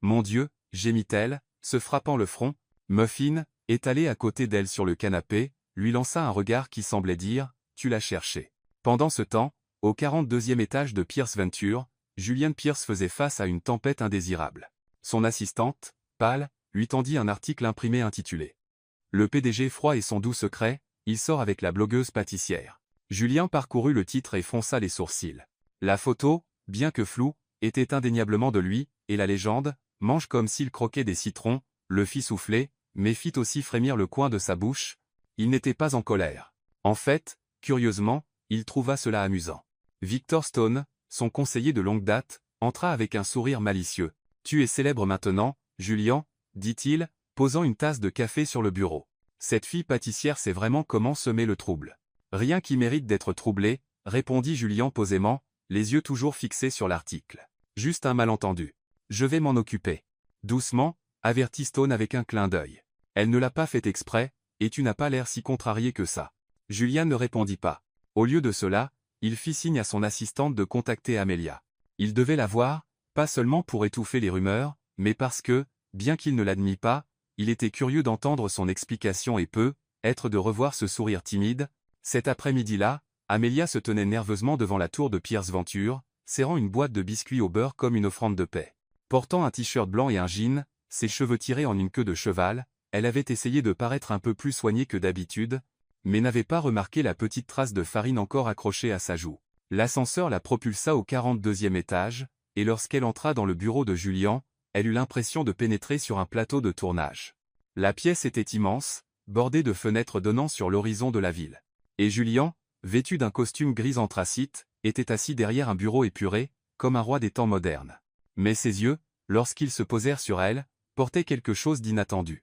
Mon Dieu, gémit-elle, se frappant le front. Muffin, étalé à côté d'elle sur le canapé, lui lança un regard qui semblait dire « Tu l'as cherché ». Pendant ce temps, au 42e étage de Pierce Venture, Julian Pierce faisait face à une tempête indésirable. Son assistante, pâle, lui tendit un article imprimé intitulé « Le PDG froid et son doux secret, il sort avec la blogueuse pâtissière ». Julien parcourut le titre et fronça les sourcils. La photo, bien que floue, était indéniablement de lui, et la légende « Mange comme s'il croquait des citrons », le fit souffler, mais fit aussi frémir le coin de sa bouche. Il n'était pas en colère. En fait, curieusement, il trouva cela amusant. Victor Stone, son conseiller de longue date, entra avec un sourire malicieux. « Tu es célèbre maintenant, Julian, » dit-il, posant une tasse de café sur le bureau. Cette fille pâtissière sait vraiment comment semer le trouble. Rien qui mérite d'être troublé, répondit Julian posément, les yeux toujours fixés sur l'article. Juste un malentendu. Je vais m'en occuper. Doucement, avertit Stone avec un clin d'œil. Elle ne l'a pas fait exprès, et tu n'as pas l'air si contrarié que ça. Julian ne répondit pas. Au lieu de cela, il fit signe à son assistante de contacter Amelia. Il devait la voir, pas seulement pour étouffer les rumeurs, mais parce que, bien qu'il ne l'admît pas, il était curieux d'entendre son explication et être de revoir ce sourire timide. Cet après-midi-là, Amelia se tenait nerveusement devant la tour de Pierce Venture, serrant une boîte de biscuits au beurre comme une offrande de paix. Portant un t-shirt blanc et un jean, ses cheveux tirés en une queue de cheval, elle avait essayé de paraître un peu plus soignée que d'habitude, mais n'avait pas remarqué la petite trace de farine encore accrochée à sa joue. L'ascenseur la propulsa au 42e étage, et lorsqu'elle entra dans le bureau de Julian, elle eut l'impression de pénétrer sur un plateau de tournage. La pièce était immense, bordée de fenêtres donnant sur l'horizon de la ville. Et Julian, vêtu d'un costume gris anthracite, était assis derrière un bureau épuré, comme un roi des temps modernes. Mais ses yeux, lorsqu'ils se posèrent sur elle, portaient quelque chose d'inattendu.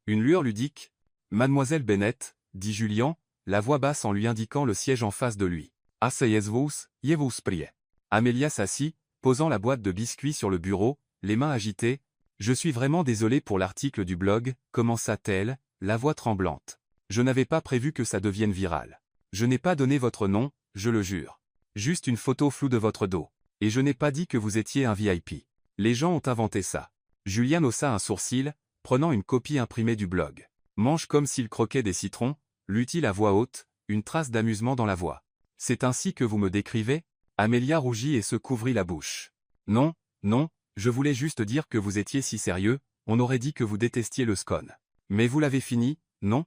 Une lueur ludique. « Mademoiselle Bennett, » dit Julian, la voix basse en lui indiquant le siège en face de lui. « Asseyez-vous, je vous prie. » Amelia s'assit, posant la boîte de biscuits sur le bureau, les mains agitées. « Je suis vraiment désolée pour l'article du blog, » commença-t-elle, la voix tremblante. « Je n'avais pas prévu que ça devienne viral. Je n'ai pas donné votre nom, je le jure. Juste une photo floue de votre dos. Et je n'ai pas dit que vous étiez un VIP. Les gens ont inventé ça. Julien haussa un sourcil, prenant une copie imprimée du blog. Mange comme s'il croquait des citrons, lut-il à voix haute, une trace d'amusement dans la voix. C'est ainsi que vous me décrivez? Amélia rougit et se couvrit la bouche. Non, non, je voulais juste dire que vous étiez si sérieux, on aurait dit que vous détestiez le scone. Mais vous l'avez fini, non?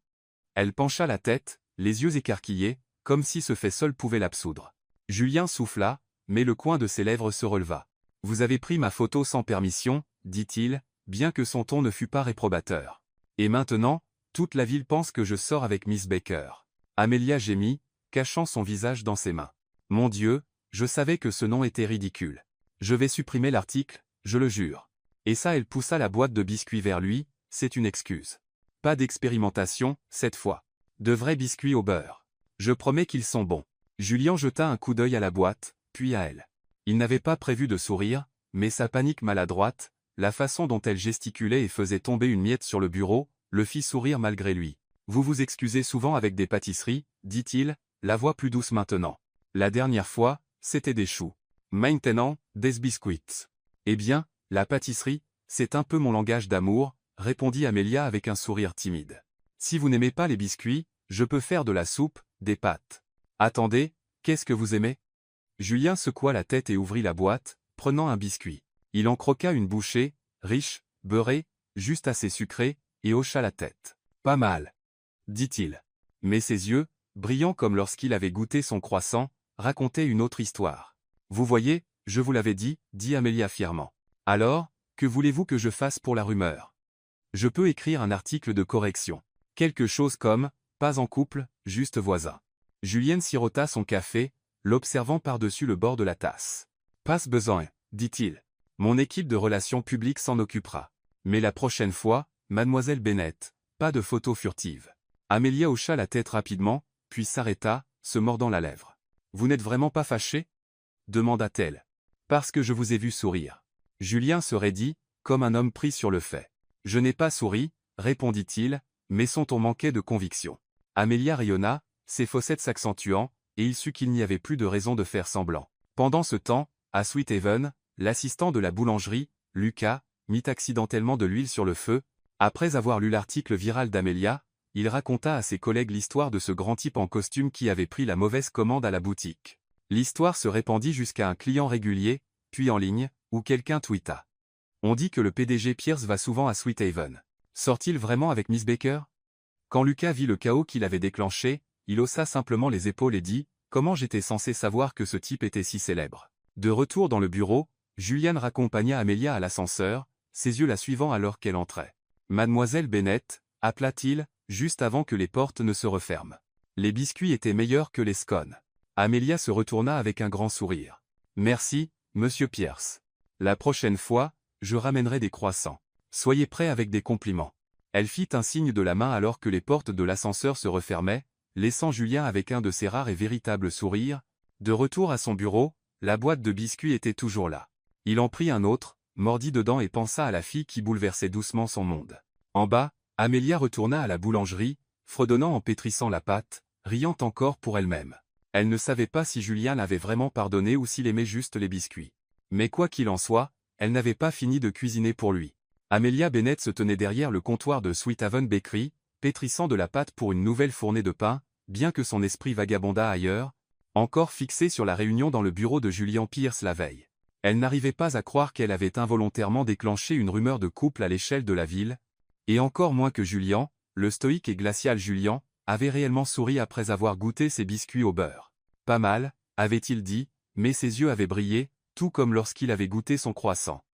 Elle pencha la tête, les yeux écarquillés, comme si ce fait seul pouvait l'absoudre. Julien souffla, mais le coin de ses lèvres se releva. Vous avez pris ma photo sans permission, dit-il, bien que son ton ne fût pas réprobateur. Et maintenant, toute la ville pense que je sors avec Miss Baker. Amélia gémit, cachant son visage dans ses mains. Mon Dieu, je savais que ce nom était ridicule. Je vais supprimer l'article, je le jure. Et ça, elle poussa la boîte de biscuits vers lui, c'est une excuse. Pas d'expérimentation, cette fois. De vrais biscuits au beurre. Je promets qu'ils sont bons. Julien jeta un coup d'œil à la boîte, puis à elle. Il n'avait pas prévu de sourire, mais sa panique maladroite, la façon dont elle gesticulait et faisait tomber une miette sur le bureau, le fit sourire malgré lui. Vous vous excusez souvent avec des pâtisseries, dit-il, la voix plus douce maintenant. La dernière fois, c'était des choux. Maintenant, des biscuits. Eh bien, la pâtisserie, c'est un peu mon langage d'amour, répondit Amélia avec un sourire timide. Si vous n'aimez pas les biscuits, je peux faire de la soupe, des pâtes. Attendez, qu'est-ce que vous aimez? Julien secoua la tête et ouvrit la boîte, prenant un biscuit. Il en croqua une bouchée, riche, beurrée, juste assez sucrée, et hocha la tête. Pas mal, dit-il. Mais ses yeux, brillants comme lorsqu'il avait goûté son croissant, racontaient une autre histoire. Vous voyez, je vous l'avais dit, dit Amélia fièrement. Alors, que voulez-vous que je fasse pour la rumeur? Je peux écrire un article de correction. Quelque chose comme, pas en couple, juste voisin. Julienne sirota son café, l'observant par-dessus le bord de la tasse. Pas besoin, dit-il. Mon équipe de relations publiques s'en occupera. Mais la prochaine fois, mademoiselle Bennett, pas de photos furtives. Amélia hocha la tête rapidement, puis s'arrêta, se mordant la lèvre. Vous n'êtes vraiment pas fâché? Demanda-t-elle. Parce que je vous ai vu sourire. Julien se raidit, comme un homme pris sur le fait. Je n'ai pas souri, répondit-il, mais son ton manquait de conviction. Amélia rayonna, ses fossettes s'accentuant, et il sut qu'il n'y avait plus de raison de faire semblant. Pendant ce temps, à Sweethaven, l'assistant de la boulangerie, Lucas, mit accidentellement de l'huile sur le feu. Après avoir lu l'article viral d'Amélia, il raconta à ses collègues l'histoire de ce grand type en costume qui avait pris la mauvaise commande à la boutique. L'histoire se répandit jusqu'à un client régulier, puis en ligne, où quelqu'un tweeta. On dit que le PDG Pierce va souvent à Sweethaven. Sort-il vraiment avec Miss Baker? Quand Lucas vit le chaos qu'il avait déclenché, il haussa simplement les épaules et dit « Comment j'étais censé savoir que ce type était si célèbre ?» De retour dans le bureau, Julian raccompagna Amélia à l'ascenseur, ses yeux la suivant alors qu'elle entrait. « Mademoiselle Bennett » appela-t-il, juste avant que les portes ne se referment. Les biscuits étaient meilleurs que les scones. Amélia se retourna avec un grand sourire. « Merci, monsieur Pierce. La prochaine fois, je ramènerai des croissants. Soyez prêts avec des compliments. » Elle fit un signe de la main alors que les portes de l'ascenseur se refermaient, laissant Julien avec un de ses rares et véritables sourires. De retour à son bureau, la boîte de biscuits était toujours là. Il en prit un autre, mordit dedans et pensa à la fille qui bouleversait doucement son monde. En bas, Amélia retourna à la boulangerie, fredonnant en pétrissant la pâte, riant encore pour elle-même. Elle ne savait pas si Julien l'avait vraiment pardonné ou s'il aimait juste les biscuits. Mais quoi qu'il en soit, elle n'avait pas fini de cuisiner pour lui. Amélia Bennett se tenait derrière le comptoir de Sweethaven Bakery, pétrissant de la pâte pour une nouvelle fournée de pain, bien que son esprit vagabondât ailleurs, encore fixé sur la réunion dans le bureau de Julian Pierce la veille. Elle n'arrivait pas à croire qu'elle avait involontairement déclenché une rumeur de couple à l'échelle de la ville, et encore moins que Julian, le stoïque et glacial Julian, avait réellement souri après avoir goûté ses biscuits au beurre. Pas mal, avait-il dit, mais ses yeux avaient brillé, tout comme lorsqu'il avait goûté son croissant.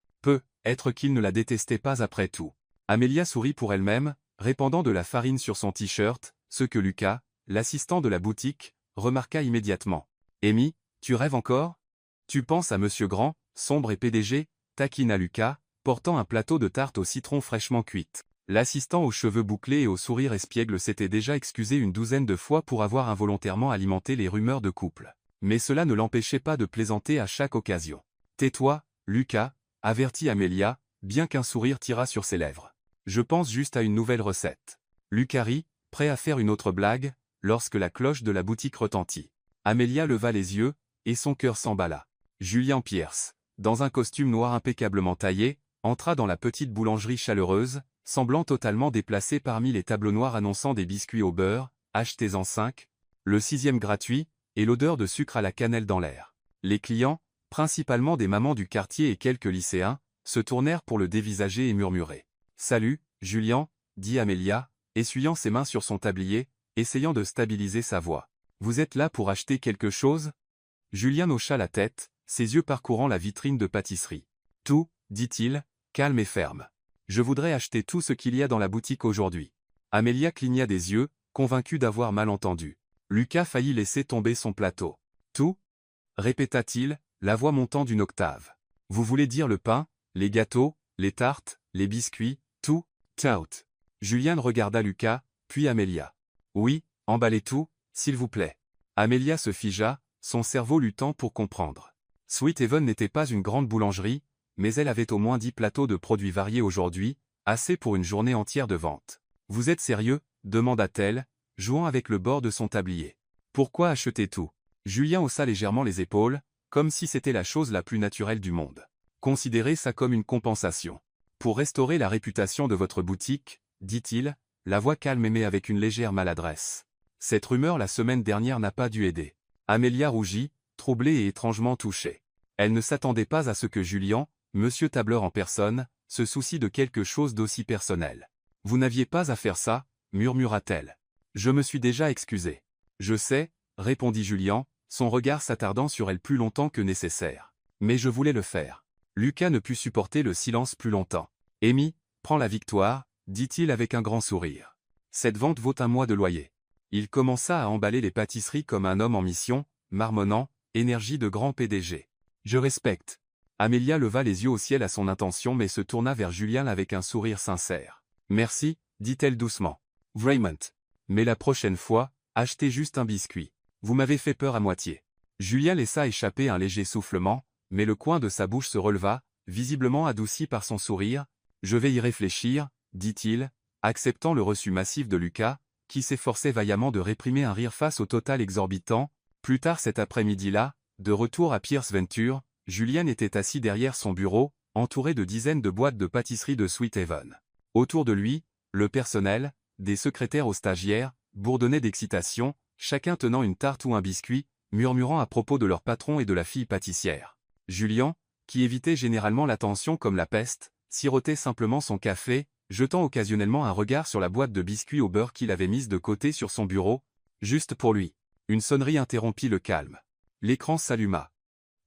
Être qu'il ne la détestait pas après tout. Amélia sourit pour elle-même, répandant de la farine sur son t-shirt, ce que Lucas, l'assistant de la boutique, remarqua immédiatement. « Amy, tu rêves encore? Tu penses à Monsieur Grand, sombre et PDG ?» taquina Lucas, portant un plateau de tarte au citron fraîchement cuite. L'assistant aux cheveux bouclés et au sourire espiègle s'était déjà excusé une douzaine de fois pour avoir involontairement alimenté les rumeurs de couple. Mais cela ne l'empêchait pas de plaisanter à chaque occasion. « Tais-toi, Lucas », avertit Amélia, bien qu'un sourire tira sur ses lèvres. « Je pense juste à une nouvelle recette. » Lucas rit, prêt à faire une autre blague, lorsque la cloche de la boutique retentit. Amélia leva les yeux, et son cœur s'emballa. Julien Pierce, dans un costume noir impeccablement taillé, entra dans la petite boulangerie chaleureuse, semblant totalement déplacé parmi les tableaux noirs annonçant des biscuits au beurre, achetez-en 5, le 6e gratuit, et l'odeur de sucre à la cannelle dans l'air. Les clients, principalement des mamans du quartier et quelques lycéens, se tournèrent pour le dévisager et murmurer. « Salut, Julien » dit Amélia, essuyant ses mains sur son tablier, essayant de stabiliser sa voix. « Vous êtes là pour acheter quelque chose » Julien hocha la tête, ses yeux parcourant la vitrine de pâtisserie. « Tout, » dit-il, calme et ferme. « Je voudrais acheter tout ce qu'il y a dans la boutique aujourd'hui. » Amélia cligna des yeux, convaincue d'avoir mal entendu. Lucas faillit laisser tomber son plateau. « Tout » répéta-t-il, la voix montant d'une octave. « Vous voulez dire le pain, les gâteaux, les tartes, les biscuits, tout » Tout. Julien regarda Lucas, puis Amélia. « Oui, emballez tout, s'il vous plaît. » Amélia se figea, son cerveau luttant pour comprendre. Sweet Heaven n'était pas une grande boulangerie, mais elle avait au moins 10 plateaux de produits variés aujourd'hui, assez pour une journée entière de vente. « Vous êtes sérieux » demanda-t-elle, jouant avec le bord de son tablier. « Pourquoi acheter tout » Julien haussa légèrement les épaules, comme si c'était la chose la plus naturelle du monde. Considérez ça comme une compensation. Pour restaurer la réputation de votre boutique, dit-il, la voix calme mais avec une légère maladresse. Cette rumeur la semaine dernière n'a pas dû aider. Amélia rougit, troublée et étrangement touchée. Elle ne s'attendait pas à ce que Julien, monsieur tableur en personne, se soucie de quelque chose d'aussi personnel. « Vous n'aviez pas à faire ça » murmura-t-elle. « Je me suis déjà excusé. »« Je sais » répondit Julien, son regard s'attardant sur elle plus longtemps que nécessaire. « Mais je voulais le faire. » Lucas ne put supporter le silence plus longtemps. « Amy, prends la victoire » dit-il avec un grand sourire. « Cette vente vaut un mois de loyer. » Il commença à emballer les pâtisseries comme un homme en mission, marmonnant, énergie de grand PDG. « Je respecte. » Amélia leva les yeux au ciel à son intention mais se tourna vers Julien avec un sourire sincère. « Merci, dit-elle doucement. « Vraiment. Mais la prochaine fois, achetez juste un biscuit. Vous m'avez fait peur à moitié. » Julien laissa échapper un léger soufflement, mais le coin de sa bouche se releva, visiblement adouci par son sourire. « Je vais y réfléchir, » dit-il, acceptant le reçu massif de Lucas, qui s'efforçait vaillamment de réprimer un rire face au total exorbitant. Plus tard cet après-midi-là, de retour à Pierce Venture, Julien était assis derrière son bureau, entouré de dizaines de boîtes de pâtisserie de Sweet Heaven. Autour de lui, le personnel, des secrétaires aux stagiaires, bourdonnait d'excitation, chacun tenant une tarte ou un biscuit, murmurant à propos de leur patron et de la fille pâtissière. Julien, qui évitait généralement l'attention comme la peste, sirotait simplement son café, jetant occasionnellement un regard sur la boîte de biscuits au beurre qu'il avait mise de côté sur son bureau, juste pour lui. Une sonnerie interrompit le calme. L'écran s'alluma.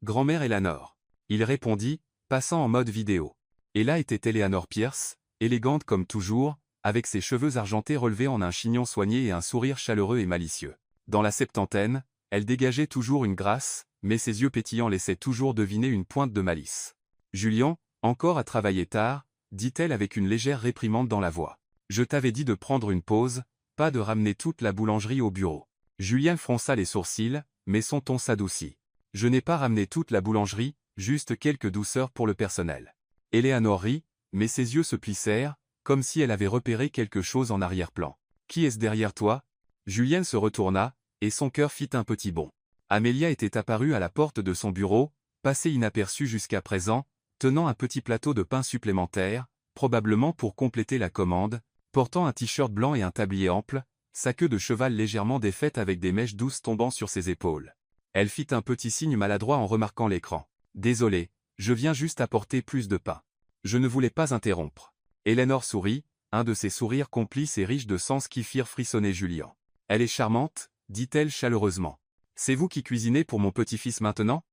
Grand-mère Eleanor. Il répondit, passant en mode vidéo. Et là était Eleanor Pierce, élégante comme toujours, avec ses cheveux argentés relevés en un chignon soigné et un sourire chaleureux et malicieux. Dans la septantaine, elle dégageait toujours une grâce, mais ses yeux pétillants laissaient toujours deviner une pointe de malice. « Julien, encore à travailler tard » dit-elle avec une légère réprimande dans la voix. « Je t'avais dit de prendre une pause, pas de ramener toute la boulangerie au bureau. » Julien fronça les sourcils, mais son ton s'adoucit. « Je n'ai pas ramené toute la boulangerie, juste quelques douceurs pour le personnel. » Eleanor rit, mais ses yeux se plissèrent, comme si elle avait repéré quelque chose en arrière-plan. « Qui est-ce derrière toi » Julien se retourna, et son cœur fit un petit bond. Amélia était apparue à la porte de son bureau, passée inaperçue jusqu'à présent, tenant un petit plateau de pain supplémentaire, probablement pour compléter la commande, portant un t-shirt blanc et un tablier ample, sa queue de cheval légèrement défaite avec des mèches douces tombant sur ses épaules. Elle fit un petit signe maladroit en remarquant l'écran. « Désolé, je viens juste apporter plus de pain. » Je ne voulais pas interrompre. Eleanor sourit, un de ces sourires complices et riches de sens qui firent frissonner Julien. « Elle est charmante, » dit-elle chaleureusement. « C'est vous qui cuisinez pour mon petit-fils maintenant »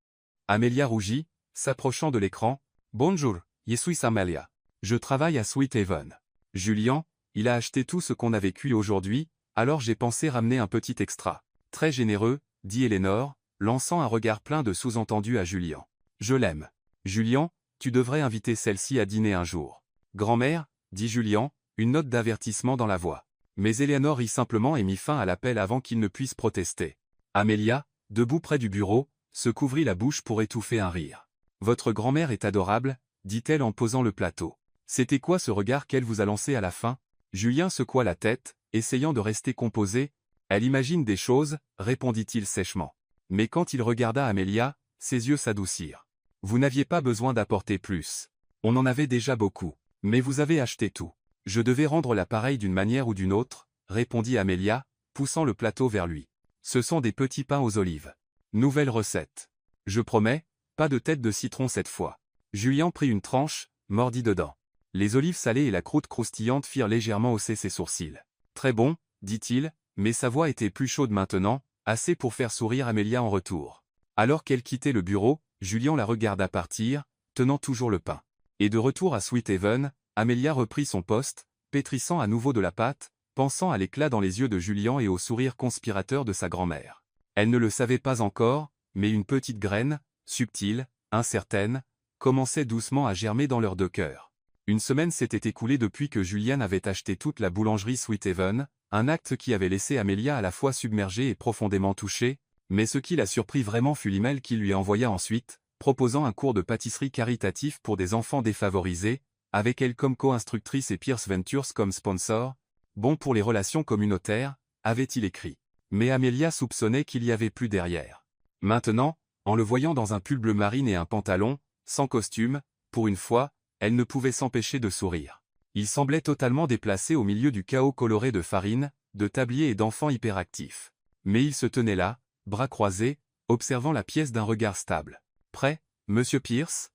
Amélia rougit, s'approchant de l'écran. « Bonjour, je suis Amélia. Je travaille à Sweet Heaven. » Julien, il a acheté tout ce qu'on avait cuit aujourd'hui, alors j'ai pensé ramener un petit extra. « Très généreux, » dit Eleanor, lançant un regard plein de sous-entendus à Julien. « Je l'aime. Julien, tu devrais inviter celle-ci à dîner un jour. »« Grand-mère, » dit Julien, une note d'avertissement dans la voix. Mais Eleanor rit simplement et mit fin à l'appel avant qu'il ne puisse protester. Amélia, debout près du bureau, se couvrit la bouche pour étouffer un rire. « Votre grand-mère est adorable, » dit-elle en posant le plateau. « C'était quoi ce regard qu'elle vous a lancé à la fin ?» Julien secoua la tête, essayant de rester composé. « Elle imagine des choses, » répondit-il sèchement. Mais quand il regarda Amelia, ses yeux s'adoucirent. Vous n'aviez pas besoin d'apporter plus. On en avait déjà beaucoup. Mais vous avez acheté tout. Je devais rendre l'appareil d'une manière ou d'une autre, répondit Amelia, poussant le plateau vers lui. Ce sont des petits pains aux olives. Nouvelle recette. Je promets, pas de tête de citron cette fois. Julien prit une tranche, mordit dedans. Les olives salées et la croûte croustillante firent légèrement hausser ses sourcils. Très bon, dit-il, mais sa voix était plus chaude maintenant, assez pour faire sourire Amelia en retour. Alors qu'elle quittait le bureau, Julien la regarda partir, tenant toujours le pain. Et de retour à Sweethaven, Amelia reprit son poste, pétrissant à nouveau de la pâte, pensant à l'éclat dans les yeux de Julien et au sourire conspirateur de sa grand-mère. Elle ne le savait pas encore, mais une petite graine, subtile, incertaine, commençait doucement à germer dans leurs deux cœurs. Une semaine s'était écoulée depuis que Julien avait acheté toute la boulangerie Sweethaven, un acte qui avait laissé Amelia à la fois submergée et profondément touchée, mais ce qui la surprit vraiment fut l'email qu'il lui envoya ensuite, proposant un cours de pâtisserie caritatif pour des enfants défavorisés, avec elle comme co-instructrice et Pierce Ventures comme sponsor, bon pour les relations communautaires, avait-il écrit. Mais Amelia soupçonnait qu'il y avait plus derrière. Maintenant, en le voyant dans un pull bleu marine et un pantalon, sans costume, pour une fois, elle ne pouvait s'empêcher de sourire. Il semblait totalement déplacé au milieu du chaos coloré de farine, de tabliers et d'enfants hyperactifs. Mais il se tenait là, bras croisés, observant la pièce d'un regard stable. « Prêt, Monsieur Pierce »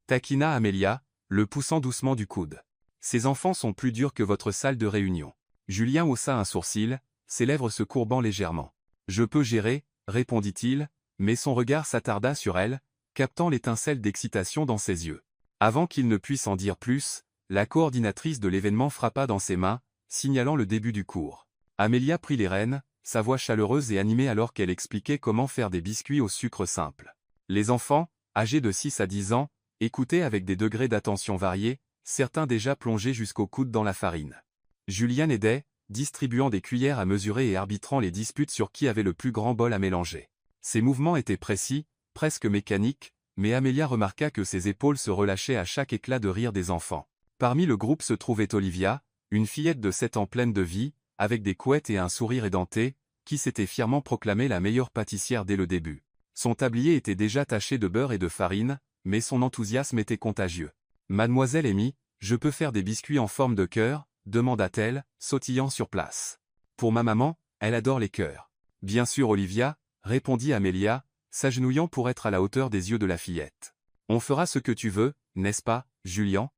taquina Amelia, le poussant doucement du coude. « Ces enfants sont plus durs que votre salle de réunion. » Julien haussa un sourcil, ses lèvres se courbant légèrement. « Je peux gérer, répondit-il, mais son regard s'attarda sur elle, captant l'étincelle d'excitation dans ses yeux. Avant qu'il ne puisse en dire plus, la coordinatrice de l'événement frappa dans ses mains, signalant le début du cours. Amelia prit les rênes, sa voix chaleureuse et animée alors qu'elle expliquait comment faire des biscuits au sucre simple. Les enfants, âgés de 6 à 10 ans, écoutaient avec des degrés d'attention variés, certains déjà plongés jusqu'au coude dans la farine. Julien aidait, distribuant des cuillères à mesurer et arbitrant les disputes sur qui avait le plus grand bol à mélanger. Ses mouvements étaient précis, presque mécaniques, mais Amelia remarqua que ses épaules se relâchaient à chaque éclat de rire des enfants. Parmi le groupe se trouvait Olivia, une fillette de 7 ans pleine de vie, avec des couettes et un sourire édenté, qui s'était fièrement proclamée la meilleure pâtissière dès le début. Son tablier était déjà taché de beurre et de farine, mais son enthousiasme était contagieux. « Mademoiselle Amy, je peux faire des biscuits en forme de cœur ?» demanda-t-elle, sautillant sur place. « Pour ma maman, elle adore les cœurs. »« Bien sûr Olivia, » répondit Amelia, s'agenouillant pour être à la hauteur des yeux de la fillette. « On fera ce que tu veux, n'est-ce pas, Julien ?»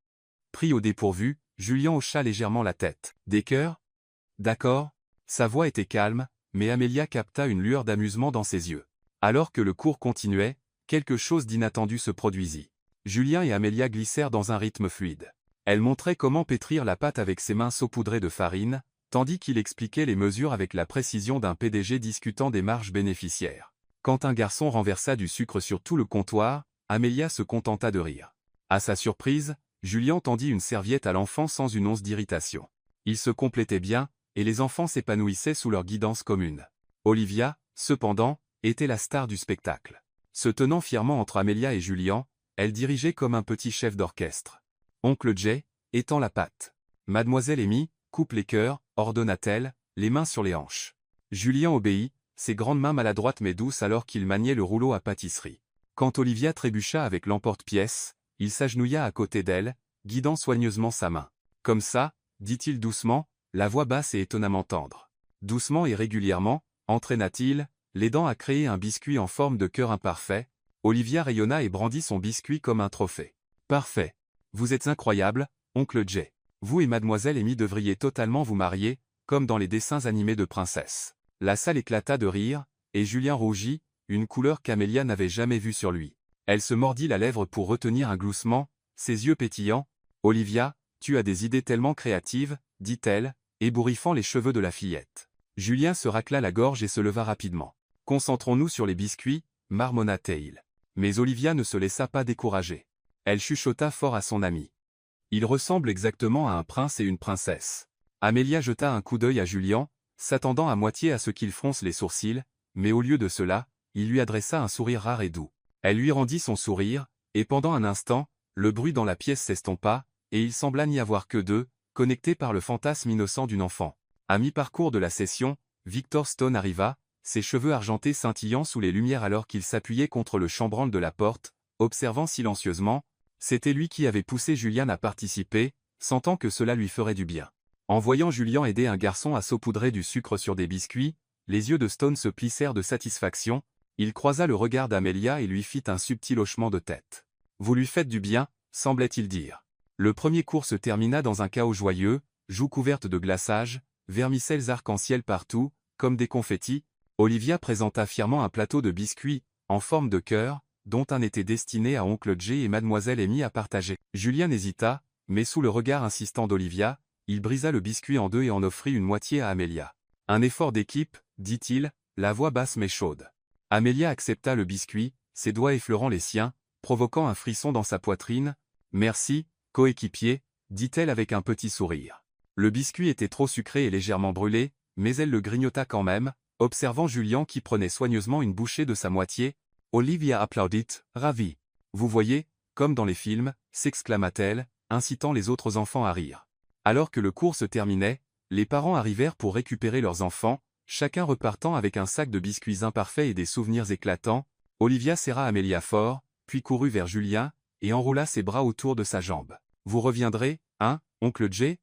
Pris au dépourvu, Julien hocha légèrement la tête. « Des cœurs ? D'accord. » Sa voix était calme, mais Amelia capta une lueur d'amusement dans ses yeux. Alors que le cours continuait, quelque chose d'inattendu se produisit. Julien et Amelia glissèrent dans un rythme fluide. Elle montrait comment pétrir la pâte avec ses mains saupoudrées de farine, tandis qu'il expliquait les mesures avec la précision d'un PDG discutant des marges bénéficiaires. Quand un garçon renversa du sucre sur tout le comptoir, Amelia se contenta de rire. À sa surprise, Julien tendit une serviette à l'enfant sans une once d'irritation. Ils se complétaient bien, et les enfants s'épanouissaient sous leur guidance commune. Olivia, cependant, était la star du spectacle. Se tenant fièrement entre Amelia et Julien, elle dirigeait comme un petit chef d'orchestre. Oncle Jay, étend la pâte. Mademoiselle Amy, coupe les cœurs, ordonna-t-elle, les mains sur les hanches. Julien obéit, ses grandes mains maladroites mais douces alors qu'il maniait le rouleau à pâtisserie. Quand Olivia trébucha avec l'emporte-pièce, il s'agenouilla à côté d'elle, guidant soigneusement sa main. « Comme ça, » dit-il doucement, la voix basse et étonnamment tendre. Doucement et régulièrement, entraîna-t-il, l'aidant à créer un biscuit en forme de cœur imparfait. Olivia rayonna et brandit son biscuit comme un trophée. « Parfait. Vous êtes incroyable, oncle Jay. Vous et mademoiselle Amy devriez totalement vous marier, comme dans les dessins animés de princesses. » La salle éclata de rire, et Julien rougit, une couleur qu'Amelia n'avait jamais vue sur lui. Elle se mordit la lèvre pour retenir un gloussement, ses yeux pétillants. « Olivia, tu as des idées tellement créatives, » dit-elle, ébouriffant les cheveux de la fillette. Julien se racla la gorge et se leva rapidement. « Concentrons-nous sur les biscuits, » marmonna-t-il. Mais Olivia ne se laissa pas décourager. Elle chuchota fort à son amie. « Il ressemble exactement à un prince et une princesse. » Amelia jeta un coup d'œil à Julien, s'attendant à moitié à ce qu'il fronce les sourcils, mais au lieu de cela, il lui adressa un sourire rare et doux. Elle lui rendit son sourire, et pendant un instant, le bruit dans la pièce s'estompa, et il sembla n'y avoir que deux, connectés par le fantasme innocent d'une enfant. À mi-parcours de la session, Victor Stone arriva, ses cheveux argentés scintillant sous les lumières alors qu'il s'appuyait contre le chambranle de la porte, observant silencieusement. C'était lui qui avait poussé Julian à participer, sentant que cela lui ferait du bien. En voyant Julian aider un garçon à saupoudrer du sucre sur des biscuits, les yeux de Stone se plissèrent de satisfaction. Il croisa le regard d'Amelia et lui fit un subtil hochement de tête. « Vous lui faites du bien », semblait-il dire. Le premier cours se termina dans un chaos joyeux, joues couvertes de glaçage, vermicelles arc-en-ciel partout, comme des confettis. Olivia présenta fièrement un plateau de biscuits, en forme de cœur, dont un était destiné à oncle Jay et mademoiselle Amy à partager. Julian hésita, mais sous le regard insistant d'Olivia, il brisa le biscuit en deux et en offrit une moitié à Amelia. « Un effort d'équipe, dit-il, la voix basse mais chaude. Amelia accepta le biscuit, ses doigts effleurant les siens, provoquant un frisson dans sa poitrine. « Merci, coéquipier, dit-elle avec un petit sourire. Le biscuit était trop sucré et légèrement brûlé, mais elle le grignota quand même, observant Julian qui prenait soigneusement une bouchée de sa moitié. Olivia applaudit, ravie. « Vous voyez, comme dans les films, s'exclama-t-elle, incitant les autres enfants à rire. Alors que le cours se terminait, les parents arrivèrent pour récupérer leurs enfants, chacun repartant avec un sac de biscuits imparfaits et des souvenirs éclatants. Olivia serra Amelia fort, puis courut vers Julien, et enroula ses bras autour de sa jambe. « Vous reviendrez, hein, oncle Jay »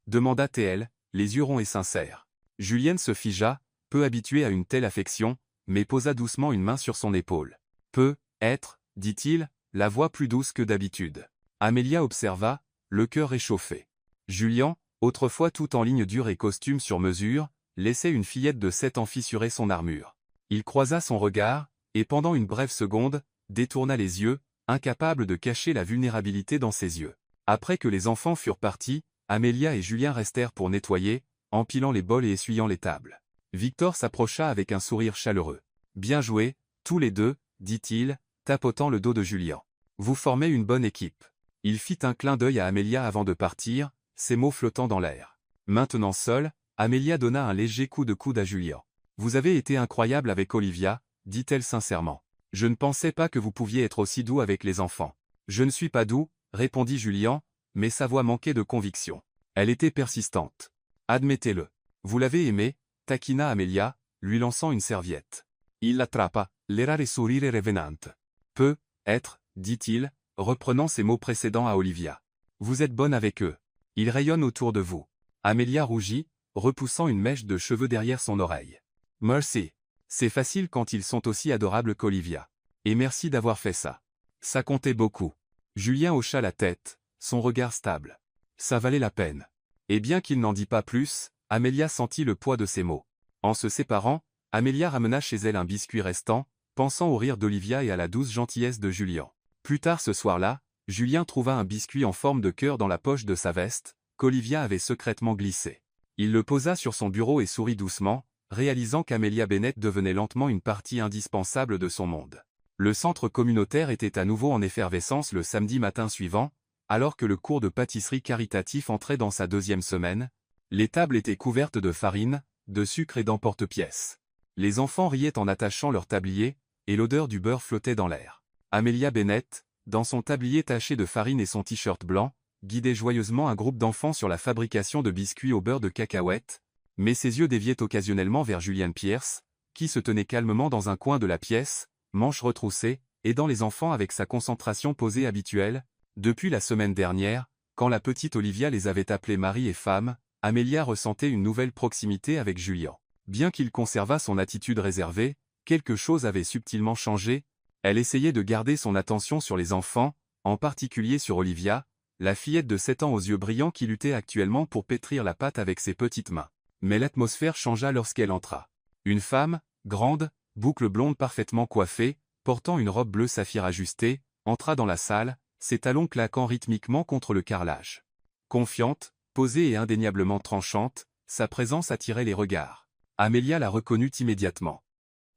demanda-t-elle, les yeux ronds et sincères. Julien se figea, peu habitué à une telle affection, mais posa doucement une main sur son épaule. « Peut être, dit-il, la voix plus douce que d'habitude. Amelia observa, le cœur réchauffé. Julien, autrefois tout en ligne dure et costume sur mesure, laissait une fillette de 7 ans fissurer son armure. Il croisa son regard, et pendant une brève seconde, détourna les yeux, incapable de cacher la vulnérabilité dans ses yeux. Après que les enfants furent partis, Amelia et Julien restèrent pour nettoyer, empilant les bols et essuyant les tables. Victor s'approcha avec un sourire chaleureux. « Bien joué, tous les deux, dit-il, tapotant le dos de Julien. Vous formez une bonne équipe. » Il fit un clin d'œil à Amelia avant de partir, ses mots flottant dans l'air. Maintenant seule, Amelia donna un léger coup de coude à Julien. « Vous avez été incroyable avec Olivia, dit-elle sincèrement. Je ne pensais pas que vous pouviez être aussi doux avec les enfants. »« Je ne suis pas doux, » répondit Julien, mais sa voix manquait de conviction. Elle était persistante. « Admettez-le. Vous l'avez aimé » taquina Amelia, lui lançant une serviette. Il l'attrapa, l'errare sourire revenante. « Peut être, dit-il, reprenant ses mots précédents à Olivia. Vous êtes bonne avec eux. Ils rayonnent autour de vous. » Amelia rougit, repoussant une mèche de cheveux derrière son oreille. « Merci. C'est facile quand ils sont aussi adorables qu'Olivia. Et merci d'avoir fait ça. Ça comptait beaucoup. » Julien hocha la tête, son regard stable. Ça valait la peine. Et bien qu'il n'en dit pas plus, Amelia sentit le poids de ses mots. En se séparant, Amelia ramena chez elle un biscuit restant, pensant au rire d'Olivia et à la douce gentillesse de Julien. Plus tard ce soir-là, Julien trouva un biscuit en forme de cœur dans la poche de sa veste, qu'Olivia avait secrètement glissé. Il le posa sur son bureau et sourit doucement, réalisant qu'Amelia Bennett devenait lentement une partie indispensable de son monde. Le centre communautaire était à nouveau en effervescence le samedi matin suivant, alors que le cours de pâtisserie caritatif entrait dans sa 2e semaine. Les tables étaient couvertes de farine, de sucre et d'emporte-pièces. Les enfants riaient en attachant leurs tabliers, et l'odeur du beurre flottait dans l'air. Amelia Bennett, dans son tablier taché de farine et son t-shirt blanc, guidait joyeusement un groupe d'enfants sur la fabrication de biscuits au beurre de cacahuètes, mais ses yeux déviaient occasionnellement vers Julian Pierce, qui se tenait calmement dans un coin de la pièce, manches retroussées, aidant les enfants avec sa concentration posée habituelle. Depuis la semaine dernière, quand la petite Olivia les avait appelés mari et femme, Amelia ressentait une nouvelle proximité avec Julien. Bien qu'il conservât son attitude réservée, quelque chose avait subtilement changé. Elle essayait de garder son attention sur les enfants, en particulier sur Olivia, la fillette de 7 ans aux yeux brillants qui luttait actuellement pour pétrir la pâte avec ses petites mains. Mais l'atmosphère changea lorsqu'elle entra. Une femme, grande, boucles blondes parfaitement coiffée, portant une robe bleue saphir ajustée, entra dans la salle, ses talons claquant rythmiquement contre le carrelage. Confiante, posée et indéniablement tranchante, sa présence attirait les regards. Amelia la reconnut immédiatement.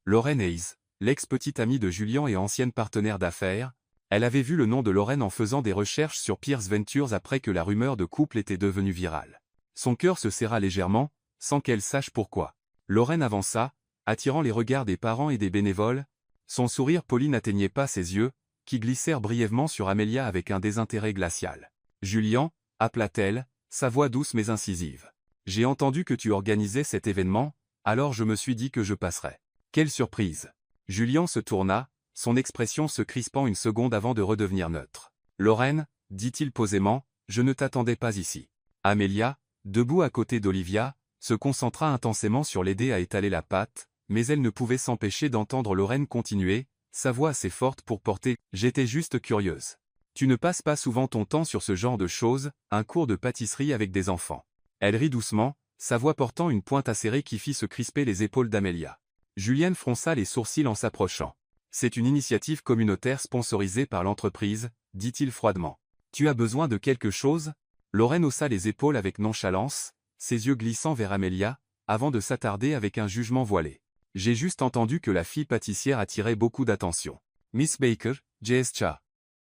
Lauren Hayes, l'ex-petite amie de Julien et ancienne partenaire d'affaires, elle avait vu le nom de Lauren en faisant des recherches sur Pierce Ventures après que la rumeur de couple était devenue virale. Son cœur se serra légèrement, sans qu'elle sache pourquoi. Lauren avança, attirant les regards des parents et des bénévoles. Son sourire poli n'atteignait pas ses yeux, qui glissèrent brièvement sur Amelia avec un désintérêt glacial. « Julien » appela-t-elle, sa voix douce mais incisive. « J'ai entendu que tu organisais cet événement, alors je me suis dit que je passerais. Quelle surprise! Julien se tourna, son expression se crispant une seconde avant de redevenir neutre. Lorraine, dit-il posément, je ne t'attendais pas ici. Amélia, debout à côté d'Olivia, se concentra intensément sur l'aider à étaler la pâte, mais elle ne pouvait s'empêcher d'entendre Lorraine continuer, sa voix assez forte pour porter « J'étais juste curieuse. Tu ne passes pas souvent ton temps sur ce genre de choses, un cours de pâtisserie avec des enfants. » Elle rit doucement, sa voix portant une pointe acérée qui fit se crisper les épaules d'Amélia. Julien fronça les sourcils en s'approchant. « C'est une initiative communautaire sponsorisée par l'entreprise, » dit-il froidement. « Tu as besoin de quelque chose ?» Lorraine haussa les épaules avec nonchalance, ses yeux glissant vers Amélia, avant de s'attarder avec un jugement voilé. « J'ai juste entendu que la fille pâtissière attirait beaucoup d'attention. Miss Baker, J.S. Cha.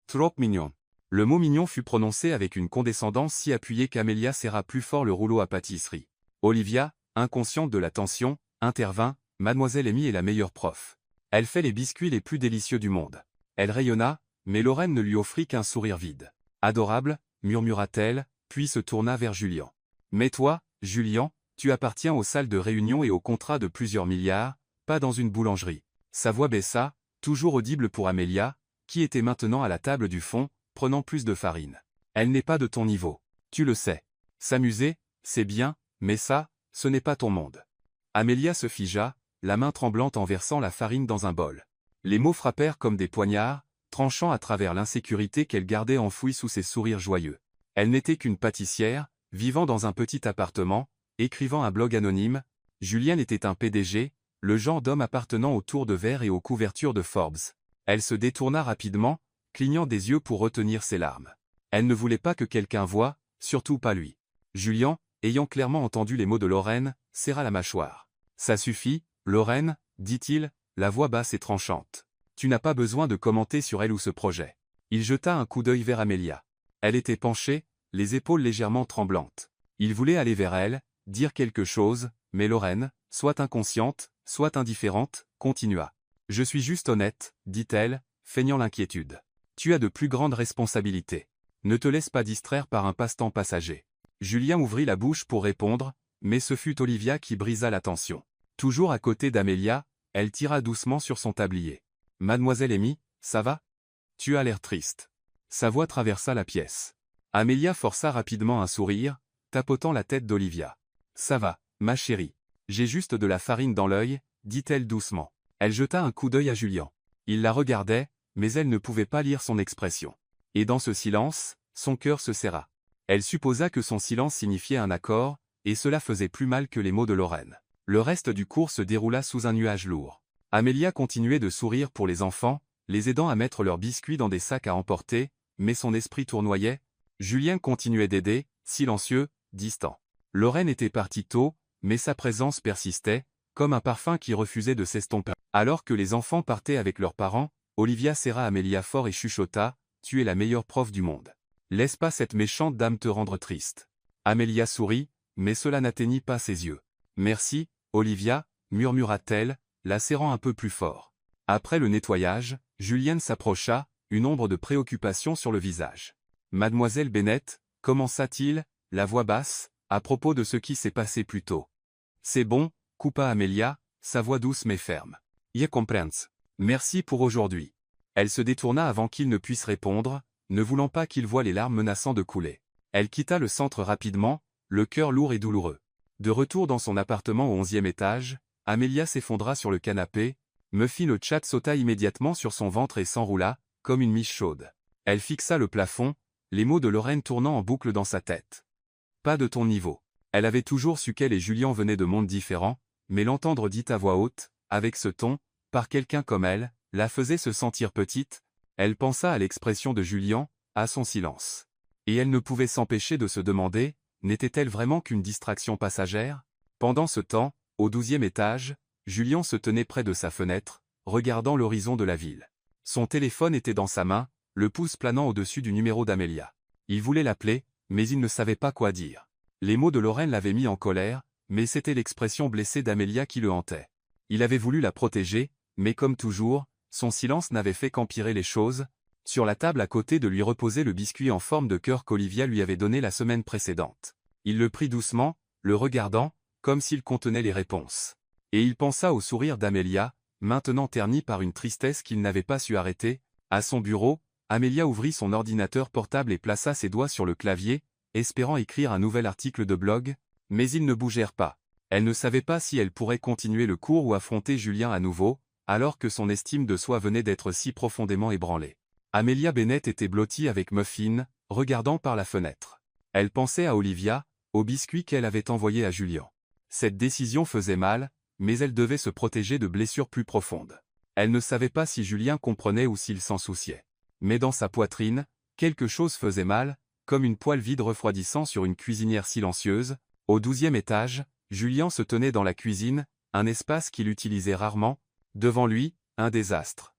Trop mignon. » Le mot mignon fut prononcé avec une condescendance si appuyée qu'Amélia serra plus fort le rouleau à pâtisserie. Olivia, inconsciente de la tension, intervint. « Mademoiselle Amy est la meilleure prof. Elle fait les biscuits les plus délicieux du monde. » Elle rayonna, mais Lorraine ne lui offrit qu'un sourire vide. « Adorable, murmura-t-elle, puis se tourna vers Julien. « Mais toi, Julien, tu appartiens aux salles de réunion et aux contrats de plusieurs milliards, pas dans une boulangerie. » Sa voix baissa, toujours audible pour Amélia, qui était maintenant à la table du fond, prenant plus de farine. « Elle n'est pas de ton niveau. Tu le sais. S'amuser, c'est bien, mais ça, ce n'est pas ton monde. » Amélia se figea, la main tremblante en versant la farine dans un bol. Les mots frappèrent comme des poignards, tranchant à travers l'insécurité qu'elle gardait enfouie sous ses sourires joyeux. Elle n'était qu'une pâtissière, vivant dans un petit appartement, écrivant un blog anonyme. Julien était un PDG, le genre d'homme appartenant au tour de verre et aux couvertures de Forbes. Elle se détourna rapidement, clignant des yeux pour retenir ses larmes. Elle ne voulait pas que quelqu'un voie, surtout pas lui. Julien, ayant clairement entendu les mots de Lorraine, serra la mâchoire. « Ça suffit, Lorraine, » dit-il, la voix basse et tranchante. « Tu n'as pas besoin de commenter sur elle ou ce projet. » Il jeta un coup d'œil vers Amélia. Elle était penchée, les épaules légèrement tremblantes. Il voulait aller vers elle, dire quelque chose, mais Lorraine, soit inconsciente, soit indifférente, continua. « Je suis juste honnête, » dit-elle, feignant l'inquiétude. « Tu as de plus grandes responsabilités. Ne te laisse pas distraire par un passe-temps passager. » Julien ouvrit la bouche pour répondre, mais ce fut Olivia qui brisa la tension. Toujours à côté d'Amélia, elle tira doucement sur son tablier. « Mademoiselle Amy, ça va? Tu as l'air triste. » Sa voix traversa la pièce. Amélia força rapidement un sourire, tapotant la tête d'Olivia. « Ça va, ma chérie. J'ai juste de la farine dans l'œil, » dit-elle doucement. Elle jeta un coup d'œil à Julien. Il la regardait, mais elle ne pouvait pas lire son expression. Et dans ce silence, son cœur se serra. Elle supposa que son silence signifiait un accord, et cela faisait plus mal que les mots de Lorraine. Le reste du cours se déroula sous un nuage lourd. Amélia continuait de sourire pour les enfants, les aidant à mettre leurs biscuits dans des sacs à emporter, mais son esprit tournoyait. Julien continuait d'aider, silencieux, distant. Lorraine était partie tôt, mais sa présence persistait, comme un parfum qui refusait de s'estomper. Alors que les enfants partaient avec leurs parents, Olivia serra Amélia fort et chuchota, « Tu es la meilleure prof du monde. Laisse pas cette méchante dame te rendre triste. » Amélia sourit, mais cela n'atteignit pas ses yeux. « Merci, Olivia, » murmura-t-elle, la serrant un peu plus fort. Après le nettoyage, Julienne s'approcha, une ombre de préoccupation sur le visage. « Mademoiselle Bennett, » commença-t-il, la voix basse, à propos de ce qui s'est passé plus tôt. « C'est bon, » coupa Amélia, sa voix douce mais ferme. « Je comprends. Merci pour aujourd'hui. » Elle se détourna avant qu'il ne puisse répondre, ne voulant pas qu'il voie les larmes menaçant de couler. Elle quitta le centre rapidement, le cœur lourd et douloureux. De retour dans son appartement au 11e étage, Amélia s'effondra sur le canapé, Muffy le chat sauta immédiatement sur son ventre et s'enroula, comme une miche chaude. Elle fixa le plafond, les mots de Lorraine tournant en boucle dans sa tête. Pas de ton niveau. Elle avait toujours su qu'elle et Julien venaient de mondes différents, mais l'entendre dit à voix haute, avec ce ton, par quelqu'un comme elle, la faisait se sentir petite. Elle pensa à l'expression de Julien, à son silence. Et elle ne pouvait s'empêcher de se demander, n'était-elle vraiment qu'une distraction passagère? Pendant ce temps, au 12e étage, Julien se tenait près de sa fenêtre, regardant l'horizon de la ville. Son téléphone était dans sa main, le pouce planant au-dessus du numéro d'Amélia. Il voulait l'appeler, mais il ne savait pas quoi dire. Les mots de Lorraine l'avaient mis en colère, mais c'était l'expression blessée d'Amélia qui le hantait. Il avait voulu la protéger, mais comme toujours, son silence n'avait fait qu'empirer les choses. Sur la table à côté de lui reposait le biscuit en forme de cœur qu'Olivia lui avait donné la semaine précédente. Il le prit doucement, le regardant, comme s'il contenait les réponses. Et il pensa au sourire d'Amélia, maintenant terni par une tristesse qu'il n'avait pas su arrêter. À son bureau, Amélia ouvrit son ordinateur portable et plaça ses doigts sur le clavier, espérant écrire un nouvel article de blog, mais ils ne bougèrent pas. Elle ne savait pas si elle pourrait continuer le cours ou affronter Julien à nouveau, alors que son estime de soi venait d'être si profondément ébranlée. Amélia Bennett était blottie avec Muffin, regardant par la fenêtre. Elle pensait à Olivia, au biscuit qu'elle avait envoyé à Julien. Cette décision faisait mal, mais elle devait se protéger de blessures plus profondes. Elle ne savait pas si Julien comprenait ou s'il s'en souciait. Mais dans sa poitrine, quelque chose faisait mal, comme une poêle vide refroidissant sur une cuisinière silencieuse. Au 12e étage, Julien se tenait dans la cuisine, un espace qu'il utilisait rarement. Devant lui, un désastre.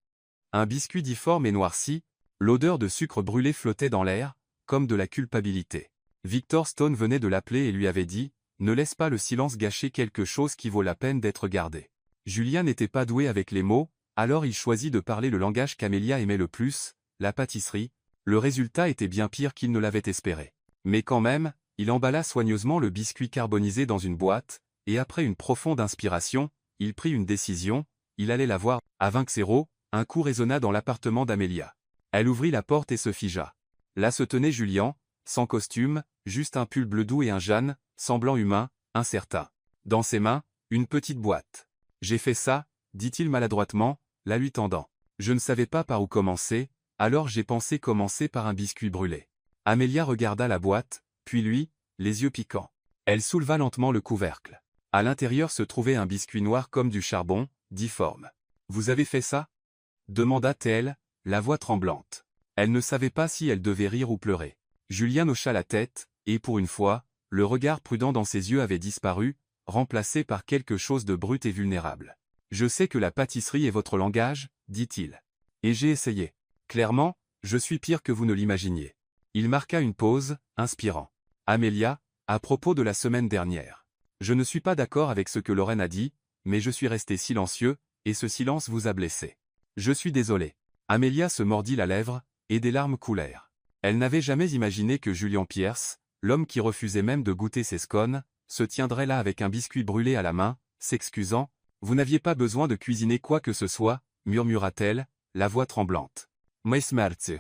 Un biscuit difforme et noirci, l'odeur de sucre brûlé flottait dans l'air, comme de la culpabilité. Victor Stone venait de l'appeler et lui avait dit « Ne laisse pas le silence gâcher quelque chose qui vaut la peine d'être gardé ». Julien n'était pas doué avec les mots, alors il choisit de parler le langage qu'Amélia aimait le plus, la pâtisserie. Le résultat était bien pire qu'il ne l'avait espéré. Mais quand même, il emballa soigneusement le biscuit carbonisé dans une boîte, et après une profonde inspiration, il prit une décision, il allait la voir. À 20:00, un coup résonna dans l'appartement d'Amélia. Elle ouvrit la porte et se figea. Là se tenait Julien, sans costume, juste un pull bleu doux et un Jeanne, semblant humain, incertain. Dans ses mains, une petite boîte. « J'ai fait ça », dit-il maladroitement, la lui tendant. « Je ne savais pas par où commencer, alors j'ai pensé commencer par un biscuit brûlé. » Amélia regarda la boîte, puis lui, les yeux piquants. Elle souleva lentement le couvercle. À l'intérieur se trouvait un biscuit noir comme du charbon, difforme. « Vous avez fait ça ?» demanda-t-elle, la voix tremblante. Elle ne savait pas si elle devait rire ou pleurer. Julien hocha la tête, et pour une fois, le regard prudent dans ses yeux avait disparu, remplacé par quelque chose de brut et vulnérable. « Je sais que la pâtisserie est votre langage, » dit-il. « Et j'ai essayé. Clairement, je suis pire que vous ne l'imaginiez. » Il marqua une pause, inspirant. « Amélia, à propos de la semaine dernière. Je ne suis pas d'accord avec ce que Lorraine a dit, mais je suis resté silencieux, et ce silence vous a blessé. Je suis désolé. » Amélia se mordit la lèvre, et des larmes coulèrent. Elle n'avait jamais imaginé que Julien Pierce, l'homme qui refusait même de goûter ses scones, se tiendrait là avec un biscuit brûlé à la main, s'excusant. « Vous n'aviez pas besoin de cuisiner quoi que ce soit, » murmura-t-elle, la voix tremblante. « Mais smertz. »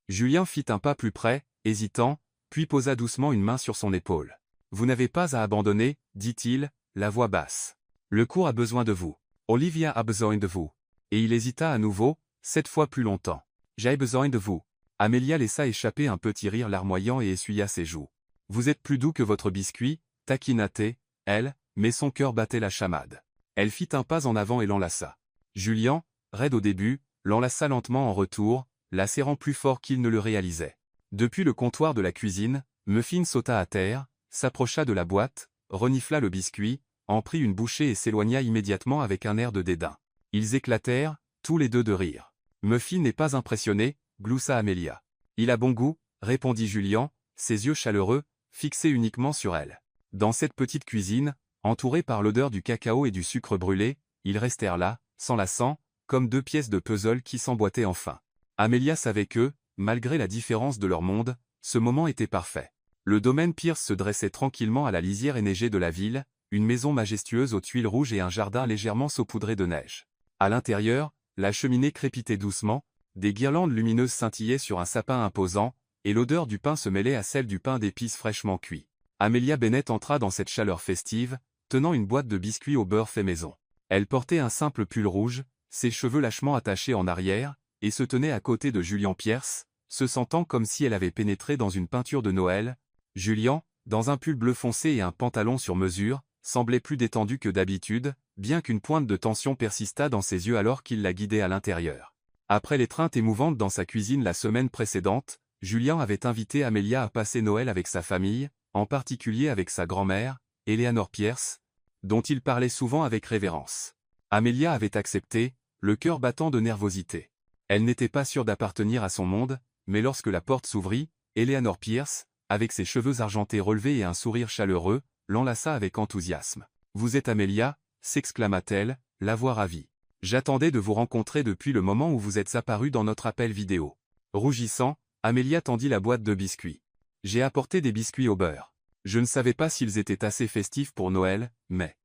Julien fit un pas plus près, hésitant, puis posa doucement une main sur son épaule. « Vous n'avez pas à abandonner, » dit-il, la voix basse. « Le cours a besoin de vous. Olivia a besoin de vous. » Et il hésita à nouveau, cette fois plus longtemps. « J'ai besoin de vous. » Amélia laissa échapper un petit rire larmoyant et essuya ses joues. « Vous êtes plus doux que votre biscuit, » taquina-t-elle, mais son cœur battait la chamade. Elle fit un pas en avant et l'enlaça. Julien, raide au début, l'enlaça lentement en retour, la serrant plus fort qu'il ne le réalisait. Depuis le comptoir de la cuisine, Muffin sauta à terre, s'approcha de la boîte, renifla le biscuit, en prit une bouchée et s'éloigna immédiatement avec un air de dédain. Ils éclatèrent, tous les deux de rire. Muffin n'est pas impressionné, gloussa Amélia. Il a bon goût, répondit Julien, ses yeux chaleureux, fixés uniquement sur elle. Dans cette petite cuisine, entourés par l'odeur du cacao et du sucre brûlé, ils restèrent là, s'enlaçant, comme deux pièces de puzzle qui s'emboîtaient enfin. Amélia savait que, malgré la différence de leur monde, ce moment était parfait. Le domaine Pierce se dressait tranquillement à la lisière enneigée de la ville, une maison majestueuse aux tuiles rouges et un jardin légèrement saupoudré de neige. À l'intérieur, la cheminée crépitait doucement, des guirlandes lumineuses scintillaient sur un sapin imposant, et l'odeur du pain se mêlait à celle du pain d'épices fraîchement cuit. Amélia Bennett entra dans cette chaleur festive, tenant une boîte de biscuits au beurre fait maison. Elle portait un simple pull rouge, ses cheveux lâchement attachés en arrière, et se tenait à côté de Julien Pierce, se sentant comme si elle avait pénétré dans une peinture de Noël. Julien, dans un pull bleu foncé et un pantalon sur mesure, semblait plus détendu que d'habitude, bien qu'une pointe de tension persistât dans ses yeux alors qu'il la guidait à l'intérieur. Après l'étreinte émouvante dans sa cuisine la semaine précédente, Julien avait invité Amélia à passer Noël avec sa famille, en particulier avec sa grand-mère, Eleanor Pierce, dont il parlait souvent avec révérence. Amélia avait accepté, le cœur battant de nervosité. Elle n'était pas sûre d'appartenir à son monde, mais lorsque la porte s'ouvrit, Eleanor Pierce, avec ses cheveux argentés relevés et un sourire chaleureux, l'enlaça avec enthousiasme. « Vous êtes Amélia » s'exclama-t-elle, la voix ravie. « J'attendais de vous rencontrer depuis le moment où vous êtes apparu dans notre appel vidéo. » Rougissant, Amélia tendit la boîte de biscuits. « J'ai apporté des biscuits au beurre. Je ne savais pas s'ils étaient assez festifs pour Noël, mais... »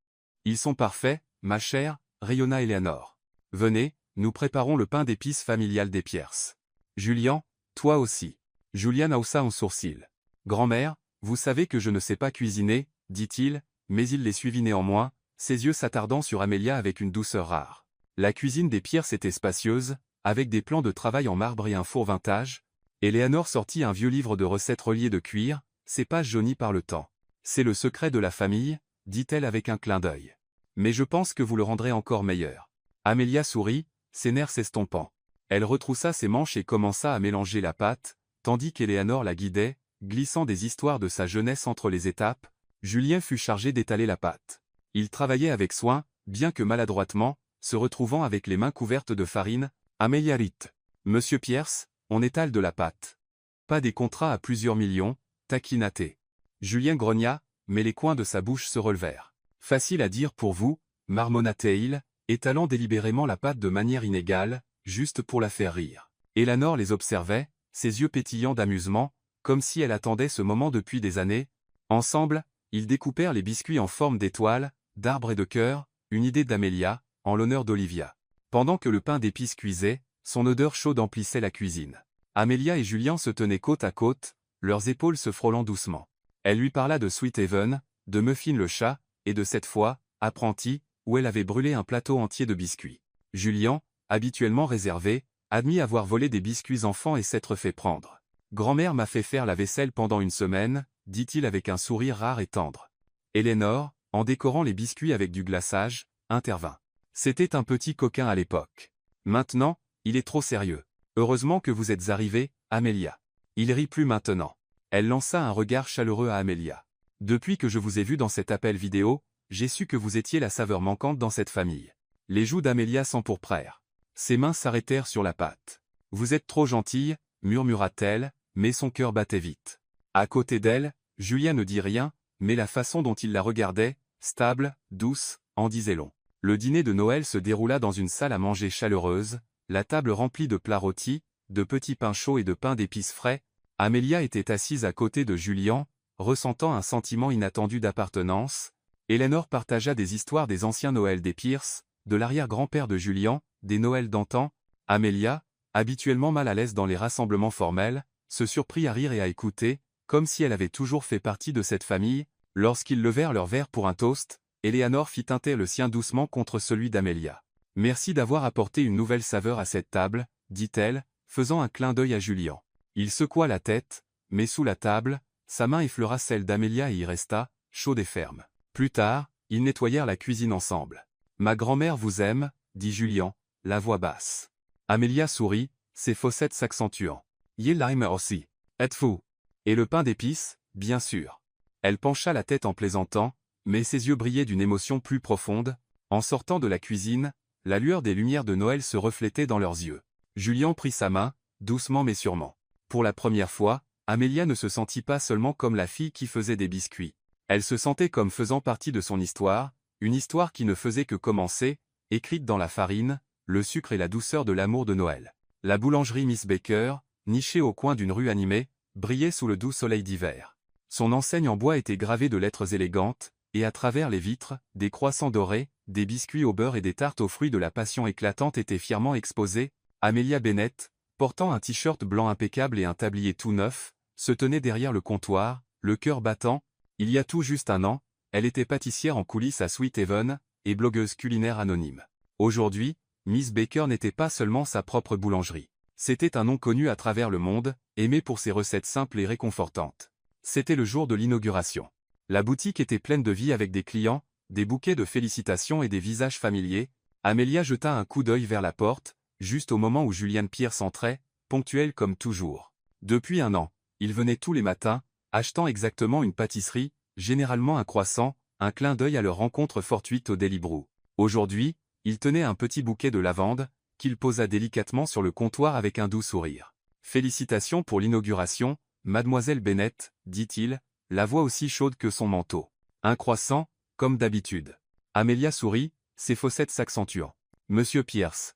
Ils sont parfaits, ma chère, rayonna Eleanor. Venez, nous préparons le pain d'épices familial des Pierce. Julian, toi aussi. Julian haussa un sourcil. Grand-mère, vous savez que je ne sais pas cuisiner, dit-il, mais il les suivit néanmoins, ses yeux s'attardant sur Amelia avec une douceur rare. La cuisine des Pierce était spacieuse, avec des plans de travail en marbre et un four vintage. Eleanor sortit un vieux livre de recettes relié de cuir, ses pages jaunies par le temps. C'est le secret de la famille, dit-elle avec un clin d'œil. Mais je pense que vous le rendrez encore meilleur. Amelia sourit, ses nerfs s'estompant. Elle retroussa ses manches et commença à mélanger la pâte, tandis qu'Eleanor la guidait, glissant des histoires de sa jeunesse entre les étapes. Julien fut chargé d'étaler la pâte. Il travaillait avec soin, bien que maladroitement, se retrouvant avec les mains couvertes de farine. Amelia rit. Monsieur Pierce, on étale de la pâte. Pas des contrats à plusieurs millions, taquina-t-elle. Julien grogna, mais les coins de sa bouche se relevèrent. Facile à dire pour vous, marmonna-t-il, étalant délibérément la pâte de manière inégale, juste pour la faire rire. Eleanor les observait, ses yeux pétillants d'amusement, comme si elle attendait ce moment depuis des années. Ensemble, ils découpèrent les biscuits en forme d'étoiles, d'arbres et de cœurs, une idée d'Amelia, en l'honneur d'Olivia. Pendant que le pain d'épices cuisait, son odeur chaude emplissait la cuisine. Amelia et Julien se tenaient côte à côte, leurs épaules se frôlant doucement. Elle lui parla de Sweethaven, de Muffin le chat, et de cette fois, apprenti, où elle avait brûlé un plateau entier de biscuits. Julien, habituellement réservé, admit avoir volé des biscuits enfants et s'être fait prendre. Grand-mère m'a fait faire la vaisselle pendant une semaine, dit-il avec un sourire rare et tendre. Eleanor, en décorant les biscuits avec du glaçage, intervint. C'était un petit coquin à l'époque. Maintenant, il est trop sérieux. Heureusement que vous êtes arrivée, Amelia. Il rit plus maintenant. Elle lança un regard chaleureux à Amelia. Depuis que je vous ai vu dans cet appel vidéo, j'ai su que vous étiez la saveur manquante dans cette famille. Les joues d'Amelia s'empourprèrent. Ses mains s'arrêtèrent sur la pâte. Vous êtes trop gentille, murmura-t-elle, mais son cœur battait vite. À côté d'elle, Julien ne dit rien, mais la façon dont il la regardait, stable, douce, en disait long. Le dîner de Noël se déroula dans une salle à manger chaleureuse, la table remplie de plats rôtis, de petits pains chauds et de pain d'épices frais. Amelia était assise à côté de Julien, ressentant un sentiment inattendu d'appartenance. Eleanor partagea des histoires des anciens Noëls des Pierce, de l'arrière-grand-père de Julien, des Noëls d'antan. Amelia, habituellement mal à l'aise dans les rassemblements formels, se surprit à rire et à écouter, comme si elle avait toujours fait partie de cette famille. Lorsqu'ils levèrent leur verre pour un toast, Eleanor fit tinter le sien doucement contre celui d'Amelia. « Merci d'avoir apporté une nouvelle saveur à cette table, » dit-elle, faisant un clin d'œil à Julien. Il secoua la tête, mais sous la table, sa main effleura celle d'Amelia et y resta, chaude et ferme. Plus tard, ils nettoyèrent la cuisine ensemble. « Ma grand-mère vous aime, » dit Julien, la voix basse. Amelia sourit, ses fossettes s'accentuant. « Ye l'aime aussi. Êtes-vous ? Et le pain d'épices, bien sûr. » Elle pencha la tête en plaisantant, mais ses yeux brillaient d'une émotion plus profonde. En sortant de la cuisine, la lueur des lumières de Noël se reflétait dans leurs yeux. Julien prit sa main, doucement mais sûrement. Pour la première fois, Amelia ne se sentit pas seulement comme la fille qui faisait des biscuits. Elle se sentait comme faisant partie de son histoire, une histoire qui ne faisait que commencer, écrite dans la farine, le sucre et la douceur de l'amour de Noël. La boulangerie Miss Baker, nichée au coin d'une rue animée, brillait sous le doux soleil d'hiver. Son enseigne en bois était gravée de lettres élégantes, et à travers les vitres, des croissants dorés, des biscuits au beurre et des tartes aux fruits de la passion éclatante étaient fièrement exposés. Amelia Bennett, portant un t-shirt blanc impeccable et un tablier tout neuf, se tenait derrière le comptoir, le cœur battant. Il y a tout juste un an, elle était pâtissière en coulisses à Sweethaven, et blogueuse culinaire anonyme. Aujourd'hui, Miss Baker n'était pas seulement sa propre boulangerie. C'était un nom connu à travers le monde, aimé pour ses recettes simples et réconfortantes. C'était le jour de l'inauguration. La boutique était pleine de vie avec des clients, des bouquets de félicitations et des visages familiers. Amelia jeta un coup d'œil vers la porte, juste au moment où Julian Pierce entrait, ponctuel comme toujours. Depuis un an, il venait tous les matins, achetant exactement une pâtisserie, généralement un croissant, un clin d'œil à leur rencontre fortuite au Daily Brew. Aujourd'hui, il tenait un petit bouquet de lavande, qu'il posa délicatement sur le comptoir avec un doux sourire. « Félicitations pour l'inauguration, mademoiselle Bennett, » dit-il, la voix aussi chaude que son manteau. Un croissant, comme d'habitude. Amelia sourit, ses fossettes s'accentuant. « Monsieur Pierce.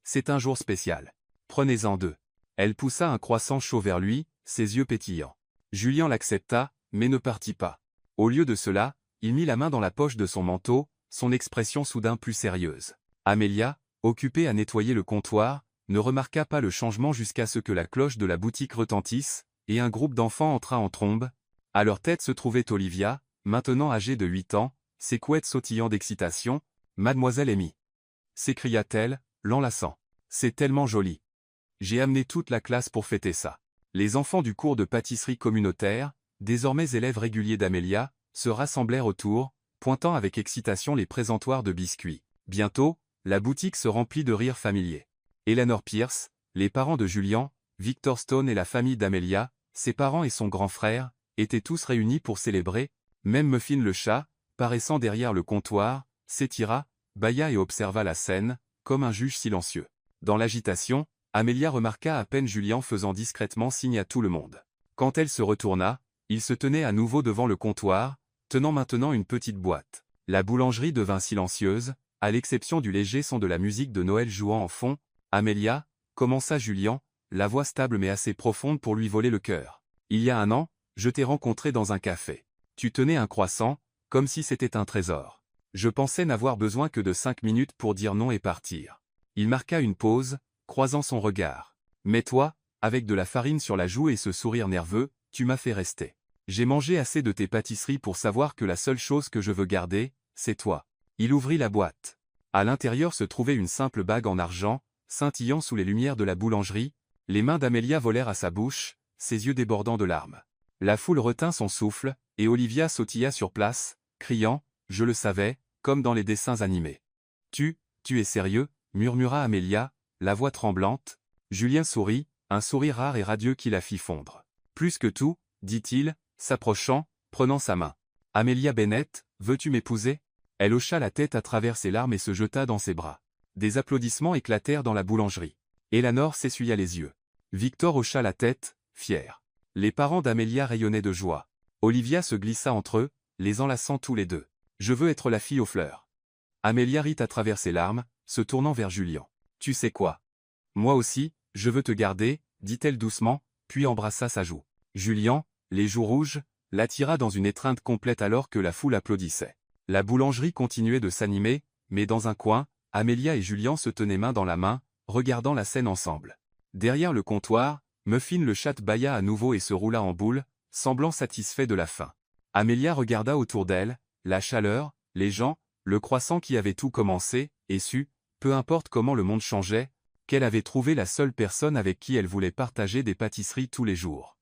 C'est un jour spécial. Prenez-en deux. » Elle poussa un croissant chaud vers lui, ses yeux pétillants. Julien l'accepta, mais ne partit pas. Au lieu de cela, il mit la main dans la poche de son manteau, son expression soudain plus sérieuse. Amélia, occupée à nettoyer le comptoir, ne remarqua pas le changement jusqu'à ce que la cloche de la boutique retentisse, et un groupe d'enfants entra en trombe. À leur tête se trouvait Olivia, maintenant âgée de 8 ans, ses couettes sautillant d'excitation. « Mademoiselle Amy !» s'écria-t-elle, l'enlaçant. « C'est tellement joli. J'ai amené toute la classe pour fêter ça. » Les enfants du cours de pâtisserie communautaire, désormais élèves réguliers d'Amélia, se rassemblèrent autour, pointant avec excitation les présentoirs de biscuits. Bientôt, la boutique se remplit de rires familiers. Eleanor Pierce, les parents de Julian, Victor Stone et la famille d'Amélia, ses parents et son grand frère, étaient tous réunis pour célébrer. Même Muffin le chat, paraissant derrière le comptoir, s'étira, bâilla et observa la scène, comme un juge silencieux. Dans l'agitation, Amélia remarqua à peine Julian faisant discrètement signe à tout le monde. Quand elle se retourna, il se tenait à nouveau devant le comptoir, tenant maintenant une petite boîte. La boulangerie devint silencieuse, à l'exception du léger son de la musique de Noël jouant en fond. « Amélia » commença Julian, la voix stable mais assez profonde pour lui voler le cœur. « Il y a un an, je t'ai rencontré dans un café. Tu tenais un croissant, comme si c'était un trésor. Je pensais n'avoir besoin que de 5 minutes pour dire non et partir. » Il marqua une pause, croisant son regard. « Mais toi, avec de la farine sur la joue et ce sourire nerveux, tu m'as fait rester. J'ai mangé assez de tes pâtisseries pour savoir que la seule chose que je veux garder, c'est toi. » Il ouvrit la boîte. À l'intérieur se trouvait une simple bague en argent, scintillant sous les lumières de la boulangerie. Les mains d'Amélia volèrent à sa bouche, ses yeux débordant de larmes. La foule retint son souffle, et Olivia sautilla sur place, criant « Je le savais », comme dans les dessins animés. « Tu es sérieux ?» murmura Amélia, la voix tremblante. Julien sourit, un sourire rare et radieux qui la fit fondre. « Plus que tout, » dit-il, s'approchant, prenant sa main. « Amélia Bennett, veux-tu m'épouser ?» Elle hocha la tête à travers ses larmes et se jeta dans ses bras. Des applaudissements éclatèrent dans la boulangerie. Eleanor s'essuya les yeux. Victor hocha la tête, fier. Les parents d'Amélia rayonnaient de joie. Olivia se glissa entre eux, les enlaçant tous les deux. « Je veux être la fille aux fleurs. » Amélia rit à travers ses larmes, se tournant vers Julian. « Tu sais quoi? Moi aussi, je veux te garder, » dit-elle doucement, puis embrassa sa joue. Julian, les joues rouges, l'attira dans une étreinte complète alors que la foule applaudissait. La boulangerie continuait de s'animer, mais dans un coin, Amélia et Julian se tenaient main dans la main, regardant la scène ensemble. Derrière le comptoir, Muffin le chat bâilla à nouveau et se roula en boule, semblant satisfait de la fin. Amélia regarda autour d'elle, la chaleur, les gens, le croissant qui avait tout commencé, et sut, peu importe comment le monde changeait, qu'elle avait trouvé la seule personne avec qui elle voulait partager des pâtisseries tous les jours.